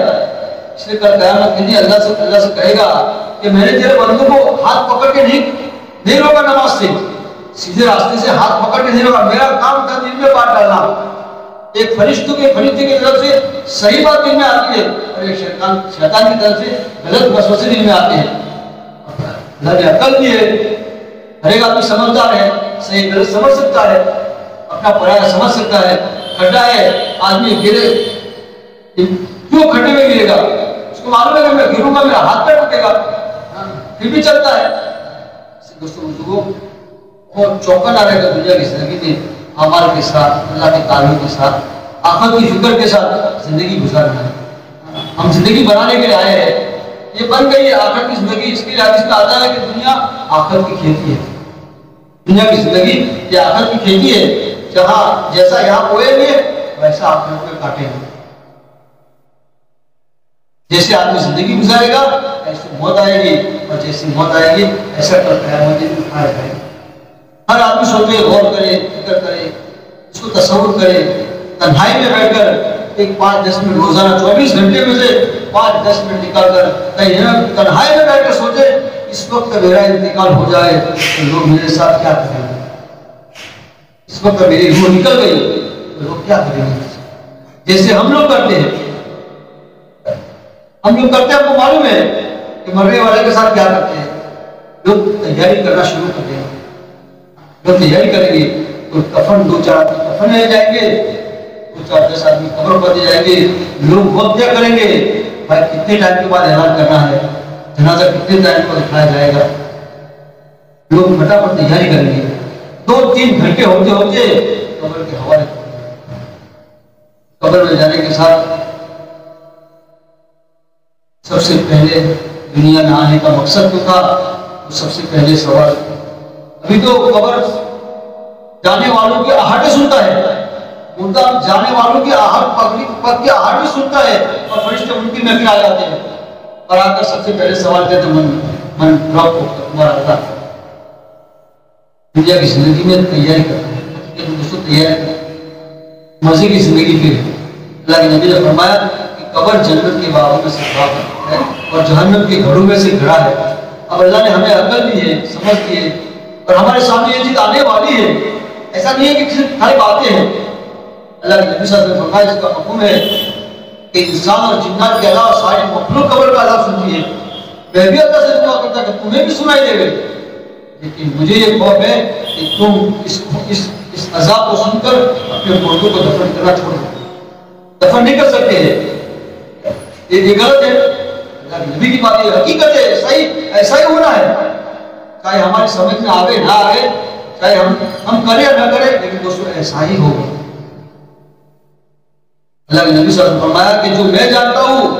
اس لیے کل قیامت کے دن اللہ سے کہے گا کہ میں نے تیرے بندوں کو ہاتھ پکڑ کے نہیں روکا نماز سے, سیدھے راستے سے ہاتھ پکڑ کے نہیں روکا. میرا کام تھا دل میں بات ڈالنا. ایک فرشتے کی طرف سے صحیح بات دل میں آتی ہے اور ایک شیطان کی طرف سے غلط وسوسے دل میں آتے ہیں. اللہ نے عقل دی ہے, ہر ایک آدمی سمجھدار ہے, صحیح غلط سمجھ سکتا ہے, اپنا پرایا سمجھ سکتا ہے. کھڈا ہے, آدمی گرے کیوں کھڈے میں گرے گا, اس کو معلوم ہے کہ میں گروں گا میرا ہاتھ پہ ٹوٹے گا, پھر بھی چلتا ہے. دوستوں بزرگوں, بہت چوکنا رہے گا دنیا کی زندگی میں اعمال کے ساتھ, اللہ کے تعلق کے ساتھ, آخرت کی فکر کے ساتھ زندگی گزارنا ہے. ہم زندگی بنانے کے لیے آئے ہیں, یہ بن گئی ہے آخرت کی زندگی. اس کے لیے حدیث میں آتا ہے کہ دنیا آخرت کی کھیتی ہے. دنیا کی زندگی یہ آخرت کی کھیتی ہے, جہاں جیسا یہاں بوئیں گے ویسا آخرت میں کاٹیں گے. جیسے آدمی زندگی گزارے گا ایسے موت آئے گی, اور جیسی موت آئے گی ایسا کرتا ہے مجھے اٹھایا جائے گا. ہر آدمی سوچے, غور کرے, فکر کرے, اس کو تصور کرے, تنہائی میں بیٹھ کر ایک 5-10 منٹ روزانہ 24 گھنٹے میں سے 5-10 منٹ نکال کر کہیں تنہائی میں بیٹھ کر سوچے اس وقت میرا انتقال ہو جائے تو لوگ میرے ساتھ کیا کریں گے, اس وقت میری روح نکل گئی تو لوگ کیا کریں گے. جیسے ہم لوگ کرتے ہیں, ہم لوگ کرتے ہیں, آپ کو معلوم ہے کہ مرنے والے کے ساتھ کیا کرتے ہیں. لوگ تیاری کرنا شروع کرتے ہیں, لوگ تیاری کریں گے تو کفن 2-4 کفن لے جائیں گے, 2-4-10 آدمی قبر پر دے جائیں گے. لوگ وقت کیا کریں گے, بھائی کتنے ٹائم کے بعد اعلان کرنا ہے, جنازہ کتنے ٹائم پر دکھایا جائے گا. لوگ پھٹافٹ تیاری کریں گے. 2-3 گھنٹے ہوتے ہوتے قبر کے حوالے, قبر میں جانے کے ساتھ سب سے پہلے دنیا میں آنے کا مقصد تو تھا, تو سب سے پہلے سوال, ابھی تو قبر جانے والوں کی آہٹیں سنتا ہے, مردہ جانے والوں کی آہٹ کی آہٹ سنتا ہے, اور فرشتے ان کی نفی آ جاتے ہیں اور آ کر سب سے پہلے سوال کرتے من رب کو تمہارا اللہ. دنیا کی زندگی میں تیاری کرتے ہیں, دوستوں تیاری کرتے ہیں مزے کی زندگی پھر. اللہ کے نبی نے فرمایا کہ قبر جنت کے باغوں میں سے ہے اور جہنم کے گھروں میں سے گھرا ہے. اب اللہ نے ہمیں عقل دی ہے, سمجھ دی ہے, اور ہمارے سامنے یہ چیز آنے والی ہے. ایسا نہیں ہے کہ صرف خالی باتیں ہیں. اللہ کے نبی صلی اللہ علیہ وسلم نے فرمایا اس کا مفہوم ہے کہ انسان اور جنات کے علاوہ ساری مخلوق قبر کا عذاب سنتی ہے. میں بھی اللہ سے دعا کرتا کہ تمہیں بھی سنائی دے گا, لیکن مجھے یہ خوف ہے کہ تم اس عذاب کو سن کر اپنے مردوں کو دفن کرنا چھوڑ دو. دفن نہیں کر سکتے ہیں, یہ غلط ہے. اللہ کے نبی کی بات یہ حقیقت ہے, ایسا ہی ہونا ہے, چاہے ہماری سمجھ میں آگے نہ آئے, چاہے ہم کریں یا نہ کریں, لیکن دوستوں ایسا ہی ہوگا. اللہ کے نبی صلی اللہ علیہ وسلم نے فرمایا کہ جو میں جانتا ہوں,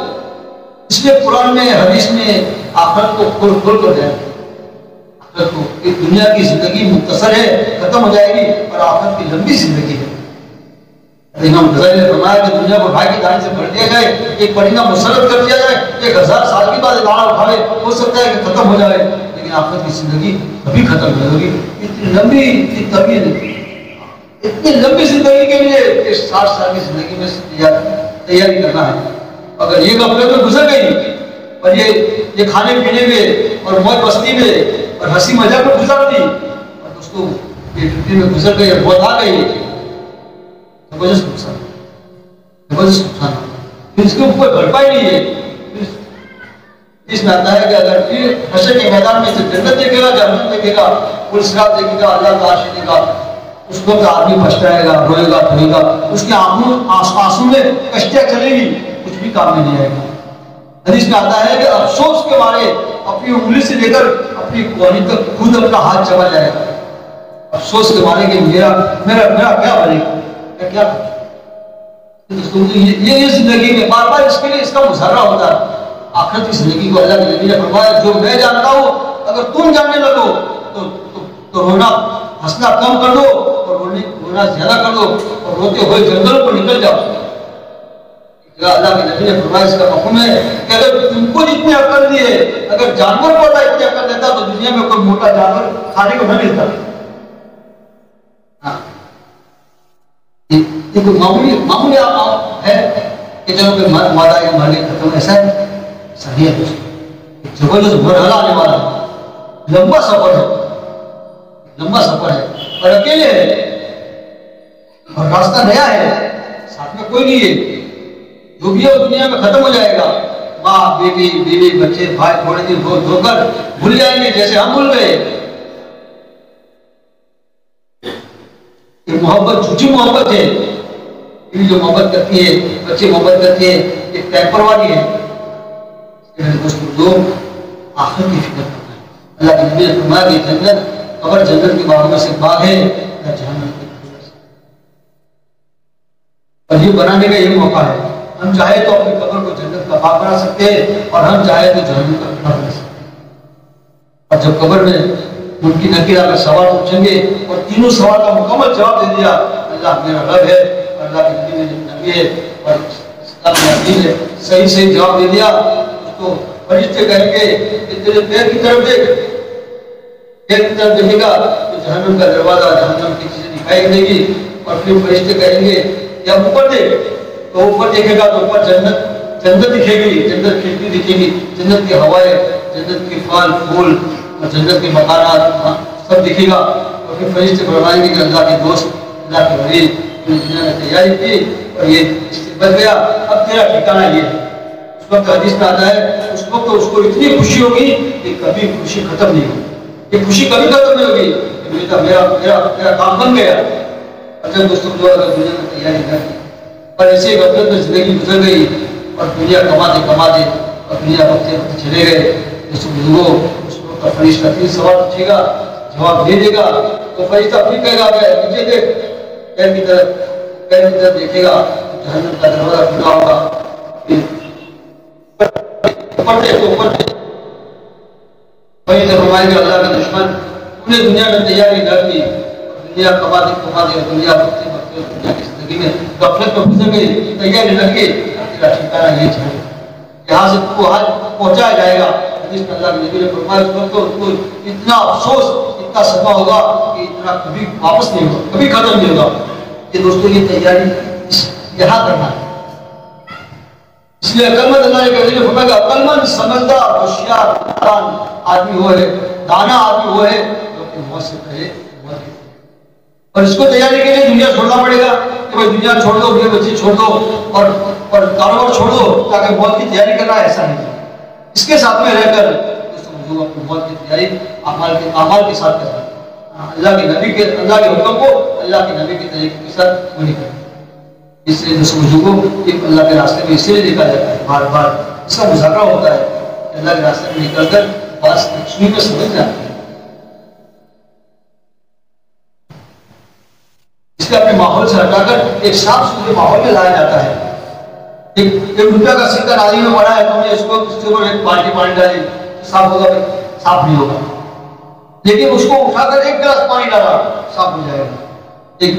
اس لیے قرآن میں حدیث میں آخرت کو کھول کر دیا. آخرت کو کہ دنیا کی زندگی مختصر ہے, ختم ہو جائے گی, اور آخرت کی لمبی زندگی ہے. امام غزالی نے فرمایا کہ دنیا کو بھائی کی دانے سے بھر دیا جائے, ایک پرندہ مسلط کر دیا جائے, 1000 سال کے بعد دانا اٹھاوے, ہو سکتا ہے کہ ختم ہو جائے, لیکن آخرت کی زندگی کبھی ختم نہیں ہوگی. اتنی لمبی, اتنی طویل, اتنی لمبی زندگی کے لیے 60 سال کی زندگی میں تیاری کرنا ہے. اگر یہ غفلت میں گزر گئی اور یہ کھانے پینے میں اور موج مستی میں اور ہنسی مذاق میں گزر دی, اور دوستوں یہ چھٹی میں گزر گئی اور موت آ گئی, زبردست نقصان, اس کے اوپر بھرپائی نہیں ہے. اس میں آتا ہے کہ اگر پھر حشر کے میدان میں سے جنت دیکھے گا, جہنم دیکھے گا, پل صراط دیکھے گا, اللہ کا عرش دیکھے گا, اس وقت آدمی پچھتائے گا, روئے گا, کھوئے گا, اس کے آنسوں میں کشتیاں چلے گی, کچھ بھی کام میں نہیں آئے گا. حدیث میں آتا ہے کہ افسوس کے مارے اپنی انگلی سے لے کر اپنی کوہنی تک خود اپنا ہاتھ چبا جائے گا. افسوس کے مارے کہ میرا کیا بنے گا, میں کیا کروں. یہ زندگی میں بار بار اس کے لیے اس کا مظاہرہ ہوتا ہے. آخرت کی زندگی کو اللہ کے نبی نے فرمایا جو میں جانتا ہوں اگر تم جاننے لگو تو رونا ہنسنا کم کر دو اور رونا زیادہ کر دو, اور روتے ہوئے جنگل کو نکل جاؤ. اللہ کے نبی نے فرمایا اس کا مفہوم ہے کہ اگر تم کو جتنی عقل دی ہے, اگر جانور کو اللہ اتنی عقل دیتا تو دنیا میں کوئی موٹا جانور کھانے کو نہ ملتا. یہ کوئی معمولی ہے, کہ چلو کہ مادہ یا مالک ختم، ایسا ہے صحیح ہے دوستوں، زبردست مرحلہ آنے والا ہے، لمبا سفر ہے، لمبا سفر ہے، اور اکیلے ہے اور راستہ نیا ہے، ساتھ میں کوئی نہیں ہے، جو بھی ہے دنیا میں ختم ہو جائے گا، ماں بیٹی بیوی بچے بھائی تھوڑے دن دھو کر بھول جائیں گے جیسے ہم بھول گئے۔ یہ محبت جھوٹی محبت ہے، بیوی جو محبت کرتی ہے، بچے محبت کرتے ہیں، یہ ٹیمپر والی ہے۔ لوگ آخر کی فکر کرنا ہے۔ اللہ کے نبی نے فرمایا کہ جنت قبر جنت کے باغوں میں سے باغ ہے یا جہنم کے باغوں سے، اور یہ بنانے کا یہ موقع ہے، ہم چاہے تو اپنی قبر کو جنت کا باغ بنا سکتے ہیں اور ہم چاہے تو جہنم کا باغ بنا سکتے ہیں۔ اور جب قبر میں ممکن نکیر آ کر سوال پوچھیں گے اور تینوں سوال کا مکمل جواب دے دیا، اللہ میرا رب ہے اور اللہ کے نبی ہے اور اسلام کا دین ہے، صحیح صحیح جواب دے دیا، تو فرشتے کہیں گے کہ تیرے پیر کی طرف دیکھ، پیر کی طرف دیکھے گا تو جہنم کا دروازہ، جہنم کی چیزیں دکھائی دے گی، اور پھر فرشتے کہیں گے یا اوپر دیکھ، تو اوپر دیکھے گا تو اوپر جنت دکھے گی، جنت کھڑکی دکھے گی، جنت کی ہوائیں، جنت کے پھل پھول اور جنت کے مکانات سب دکھے گا، اور پھر فرشتے فرمائیں گے کہ اللہ کے دوست، اللہ کے ولی، دنیا نے تیاری کی اور یہ اس سے بچ گیا، اب تیرا ٹھکانہ یہ ہے۔ اس وقت حدیث میں آتا ہے اس وقت اس کو اتنی خوشی ہوگی کہ کبھی خوشی ختم نہیں ہوگی، یہ خوشی کبھی ختم نہیں ہوگی کہ میرا کام بن گیا۔ اچھا دوستوں، جو اگر دنیا میں تیاری کر دی پر ایسے غفلت میں زندگی گزر گئی اور دنیا کماتے کماتے اور دنیا بڑھتے بڑھتے چلے گئے، جیسے بزرگوں اس وقت کا فرشتہ 3 سوال پوچھے گا، جواب دے دے گا، تو فرشتہ پھر کہے گا کہ نیچے دیکھ، پیر کی طرف دیکھے گا تو جہنم کا دروازہ کھلا ہوگا، اوپر دیکھ تو اوپر دیکھ، فرشتے فرمائیں گے اللہ کے دشمن، تم نے دنیا میں تیاری نہ کی، دنیا کماتے کماتے اور دنیا بڑھتے بڑھتے دنیا کی زندگی میں غفلت میں گزر گئی، تیاری نہ کی، تیرا ٹھکانہ یہ جہنم، یہاں سے تو آج پہنچایا جائے گا۔ حدیث میں اللہ کے نبی نے فرمایا اس وقت تو اتنا افسوس، اتنا صدمہ ہوگا کہ اتنا کبھی واپس نہیں ہوگا، کبھی ختم نہیں ہوگا۔ کہ دوستوں یہ تیاری یہاں کرنا ہے، اس لیے عقلمند اللہ کے نبی نے فرمایا کہ عقلمند سمجھدار ہوشیار آدمی وہ ہے، دانا آدمی وہ ہے جو کہ موت سے پہلے موت کی، اور اس کو تیاری کے لیے دنیا چھوڑنا پڑے گا کہ بھائی دنیا چھوڑ دو، بیوی بچے چھوڑ دو اور کاروبار چھوڑ دو تاکہ موت کی تیاری کرنا ہے، ایسا نہیں، اس کے ساتھ میں رہ کر جو اپنی موت کی تیاری اعمال کے ساتھ کرنا، اللہ کے حکم کو اللہ کے نبی کے طریقے کے ساتھ پوری کرنا۔ اس لیے دوستوں کو اللہ کے راستے میں اس لیے دیکھا جاتا ہے، بار بار اس کا مذاکرہ ہوتا ہے کہ اللہ کے راستے میں نکل کر بات سنی میں سمجھ جاتی ہے، اس لیے اپنے ماحول سے ہٹا کر ایک صاف ستھرے ماحول میں لایا جاتا ہے۔ ایک روپیہ کا سکہ نالی میں پڑا ہے تو ہم نے اس کو ایک بالٹی پانی ڈالی، صاف ہوگا؟ صاف نہیں ہوگا، لیکن اس کو اٹھا کر ایک گلاس پانی ڈالا، صاف ہو جائے گا۔ ایک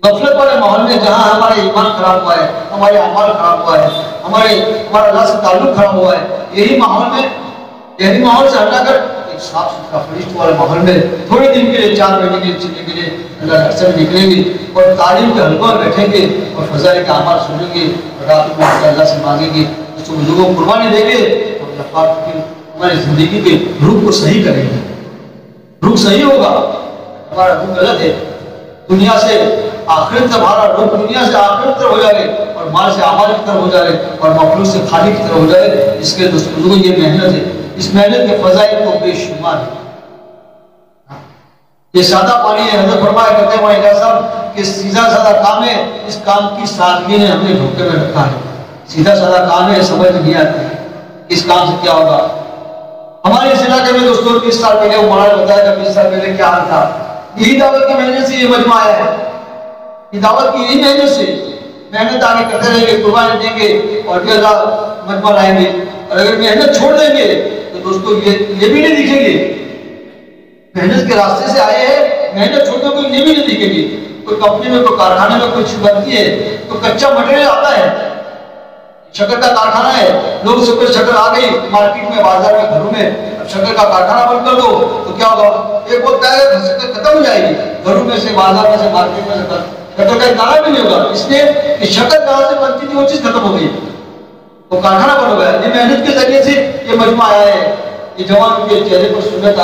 غفلت والے ماحول میں جہاں ہمارا ایمان خراب ہوا ہے، ہمارے اعمال خراب ہوا ہے، ہمارا اللہ سے تعلق خراب ہوا ہے، یہی ماحول سے ہٹا کر ایک صاف ستھرا فرشت والے ماحول میں تھوڑے دن کے لیے، 4 مہینے کے لیے، چلنے کے لیے اللہ کے راستے میں نکلیں گے اور تعلیم کے حلقوں میں بیٹھیں گے اور فضائل کے اعمال سنیں گے اور رات میں اللہ سے مانگیں گے، اس کو بزرگوں کو قربانی دیں گے، اللہ پاک پھر ہماری زندگی کے روح کو صحیح کریں گے، روح صحیح ہوگا، ہمارا روح غلط ہے، دنیا سے آخرت سے ہمارا روح دنیا سے آخرت کی طرف ہو جائے اور مال سے اعمال کی طرف ہو جائے اور مخلوق سے خالی کی طرف ہو جائے۔ اس کے دوستوں یہ محنت ہے، اس محنت کے فضائل کو بے شمار ہے۔ یہ سادہ پانی ہے، حضرت فرمایا کرتے ہیں وہاں صاحب کہ سیدھا سادہ کام ہے، اس کام کی سادگی نے ہمیں دھوکے میں رکھا ہے، سیدھا سادہ کام ہے، سمجھ نہیں آتی اس کام سے کیا ہوگا۔ ہمارے اس علاقے میں دوستوں 20 سال پہلے وہ مولانا بتایا کہ 20 سال پہلے کیا حال تھا، یہی دعوت کی محنت سے یہ مجمع آیا ہے، یہ دعوت کی یہی محنت سے، محنت آگے کرتے رہیں گے، قربانی دیں گے اور پھر اللہ مجمع لائیں گے، اور اگر محنت چھوڑ دیں گے تو دوستوں یہ بھی نہیں دکھیں گے، محنت کے راستے سے آئے ہیں، محنت چھوڑنے کو یہ بھی نہیں دکھیں گے۔ کوئی کمپنی میں، کوئی کارخانے میں کچھ بنتی ہے تو کچا مٹیریل آتا ہے، شکر کا کارخانہ ہے، لوگ سے کوئی شکر آ گئی مارکیٹ میں، بازار میں، گھروں میں، اب شکر کا کارخانہ بند کر دو تو کیا ہوگا؟ ایک وقت آئے گا شکر ختم ہو جائے گی، گھروں میں سے، بازار میں سے، مارکیٹ میں سے شکل کا ادارہ بھی نہیں ہوگا، اس لیے کہ شکل کہاں سے بنتی تھی وہ چیز ختم ہو گئی، وہ کارخانہ بن گیا. یہ محنت کے ذریعے سے یہ مجموعہ آیا ہے، یہ جوان کے چہرے پر سنت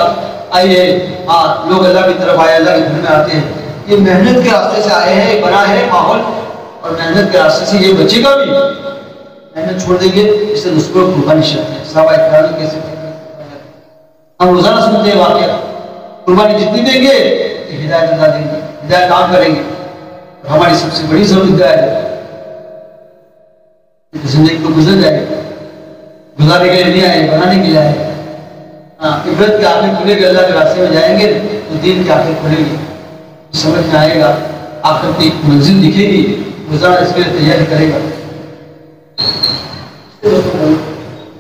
آئی ہے. ہاں لوگ اللہ کی طرف آئے، اللہ کے گھر میں آتے ہیں، یہ محنت کے راستے سے آئے ہیں، بنا ہے ماحول، اور محنت کے راستے سے یہ بچے گا بھی. محنت چھوڑ دیں گے اس سے نسخوں کو قربانی شرط ہے. صحابہ اکرام کیسے ہم روزانہ سنتے ہیں واقعہ، قربانی جتنی دیں گے ہدایت ادا دیں گے، ہدایت عام کریں گے. ہماری سب سے بڑی ضرورت ہدایت ہے. زندگی کو گزر جائے گا، گزارنے کے لیے نہیں آئے، بنانے کے لیے آئے. عبرت کے آخر کھلے گا، اللہ کے راستے میں جائیں گے تو دین کے آخر کھلے گی، سمجھ میں آئے گا، آخر کی منزل دکھے گی، گزار اس کے لیے تیاری کرے گا.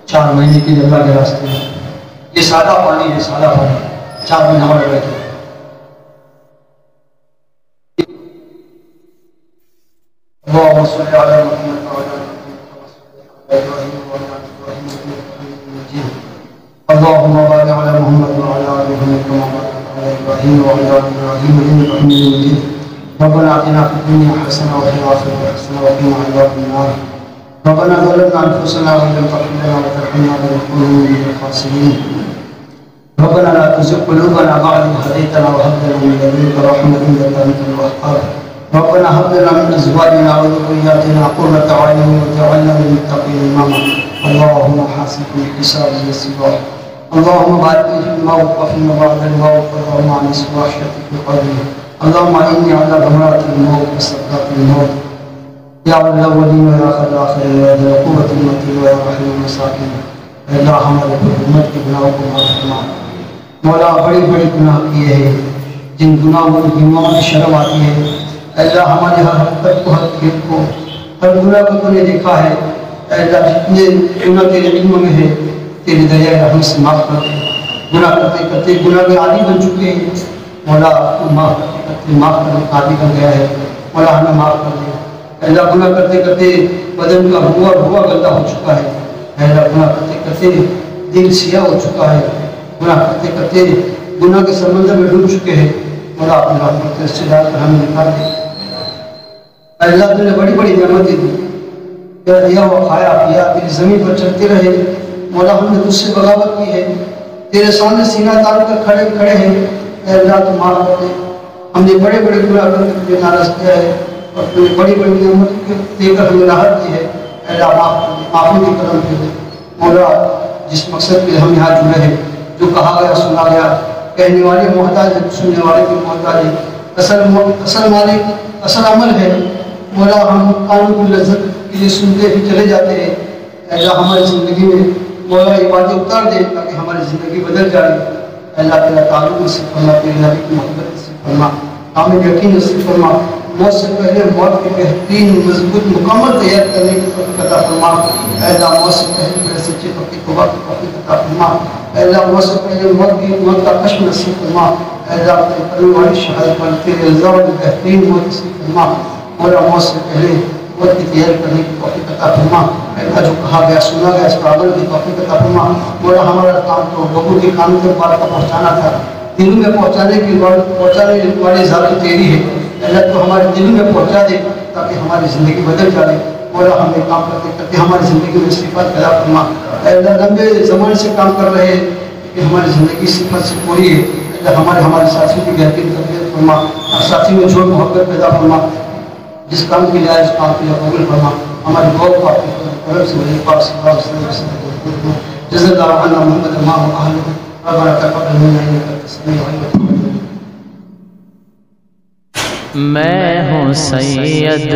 4 مہینے کی اللہ کے راستے میں یہ سادہ پانی ہے، سادہ پانی 4 مہینہ ہمارے رہتے ہیں. اللهم صل على محمد وعلى آل محمد. اللهم بارك على محمد وعلى آل محمد كما باركت على إبراهيم وعلى آل إبراهيم إنك حميد مجيد. ربنا آتنا في الدنيا حسنة وفي الآخرة حسنة وقنا عذاب النار. ربنا ظلمنا أنفسنا وإن لم تغفر لنا وترحمنا لنكونن من الخاسرين. ربنا لا تزغ قلوبنا بعد إذ هديتنا وهب لنا من لدنك رحمة إنك أنت الوهاب. ربنا هب لنا من أزواجنا وذرياتنا قرة أعين واجعلنا للمتقين إماما. اللهم حاسبنا حسابا يسيرا. اللهم بارك في الموت وفيما بعد الموت اللهم عن وحشة في قبره. اللهم إني على غمرات الموت وسكرات الموت یا الاولین و یا آخر الاخرین و ذی القوة المتین و یا رحیم المساکین. اللہ ہمارے امت کے گناہوں کو معاف فرما. مولا بڑی بڑی گناہ کیے ہیں جن گناہوں کی شرم آتی ہے. اللہ ہمارے ہر حرکت کو، ہر کھیل کو، ہر گناہ کو تو نے دیکھا ہے. اللہ جتنے گناہ تیرے علم میں ہے تیرے دریائے رحم سے معاف کر دے. گناہ کرتے کرتے گناہ کے عادی بن چکے ہیں. مولا تو معاف کرتے کرتے معاف کرنے کا عادی بن گیا ہے. مولا ہمیں معاف کر دے. اللہ گناہ کرتے کرتے بدن کا ہوا گندا ہو چکا ہے. اللہ گناہ کرتے کرتے دل سیاہ ہو چکا ہے. گناہ کرتے کرتے گناہ کے سمندر میں ڈوب چکے ہیں. مولا اپنے رحمت سے ڈال کر ہمیں نکال دے. اللہ تو نے بڑی بڑی نعمتیں دی، تیرا دیا ہوا کھایا پیا، تیری زمین پر چلتے رہے. مولا ہم نے تجھ سے بغاوت کی ہے، تیرے سامنے سینہ تان کر کھڑے ہیں. اے اللہ تو معاف کر دے. ہم نے بڑے بڑے گناہ کر کے تجھے ناراض کیا ہے اور تم نے بڑی بڑی نعمت دے کر ہمیں راحت دی ہے. اے اللہ معاف کر دے، معافی کی کرم دے. مولا جس مقصد کے لیے ہم یہاں جڑے ہیں، جو کہا گیا سنا گیا، کہنے والے محتاج ہیں، سننے والے بھی محتاج ہیں. اصل مالک اصل عمل ہے. مولا ہم قانون کی لذت کے لیے سنتے ہی چلے جاتے ہیں. اللہ ہماری زندگی میں مولا یہ باتیں اتار دے تاکہ ہماری زندگی بدل جائے. اللہ تیرا تعلق نصیب فرما، تیرے نبی کی محبت نصیب فرما، ہمیں یقین نصیب فرما. موت سے پہلے موت کی بہترین مضبوط مکمل تیار کرنے کی توفیق عطا فرما. اے اللہ موت سے پہلے سچے پکی توبہ کی توفیق عطا فرما. اے اللہ موت سے پہلے موت کا کشف نصیب فرما. اے اللہ اپنے کرنے والی شہادت پر تیرے رضا والی بہترین موت نصیب فرما. مولا موت سے پہلے موت کی تیاری کرنے کی توفیق عطا فرما. اے اللہ جو کہا گیا سنا گیا اس پر عمل کی توفیق عطا فرما. مولا ہمارا کام تو لوگوں کے کانوں تک بات کا پہنچانا تھا، دلوں میں پہنچانے والی ذات تیری ہے. اللہ تو ہمارے دل میں پہنچا دے تاکہ ہماری زندگی بدل جائے. مولا ہمیں کام کرتے کرتے ہماری زندگی میں صفات پیدا فرما. اے اللہ لمبے زمانے سے کام کر رہے ہیں کہ ہماری زندگی صفات سے پوری ہے. اللہ ہمارے ساتھیوں کی بہترین تربیت فرما، ساتھی میں جوڑ محبت پیدا فرما. جس کام کے لیے آئے اس کام کے لیے قبول فرما. ہمارے غور کو آپ کی طرف سے وہی پاک صلی اللہ علیہ وسلم جزا اللہ عنا محمد ما هو اهله ربنا تقبل منا انك انت السميع العليم. میں ہوں سید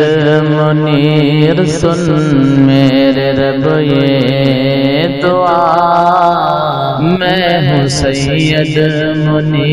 منیر سن میرے رب یہ دعا. میں ہوں سید منیر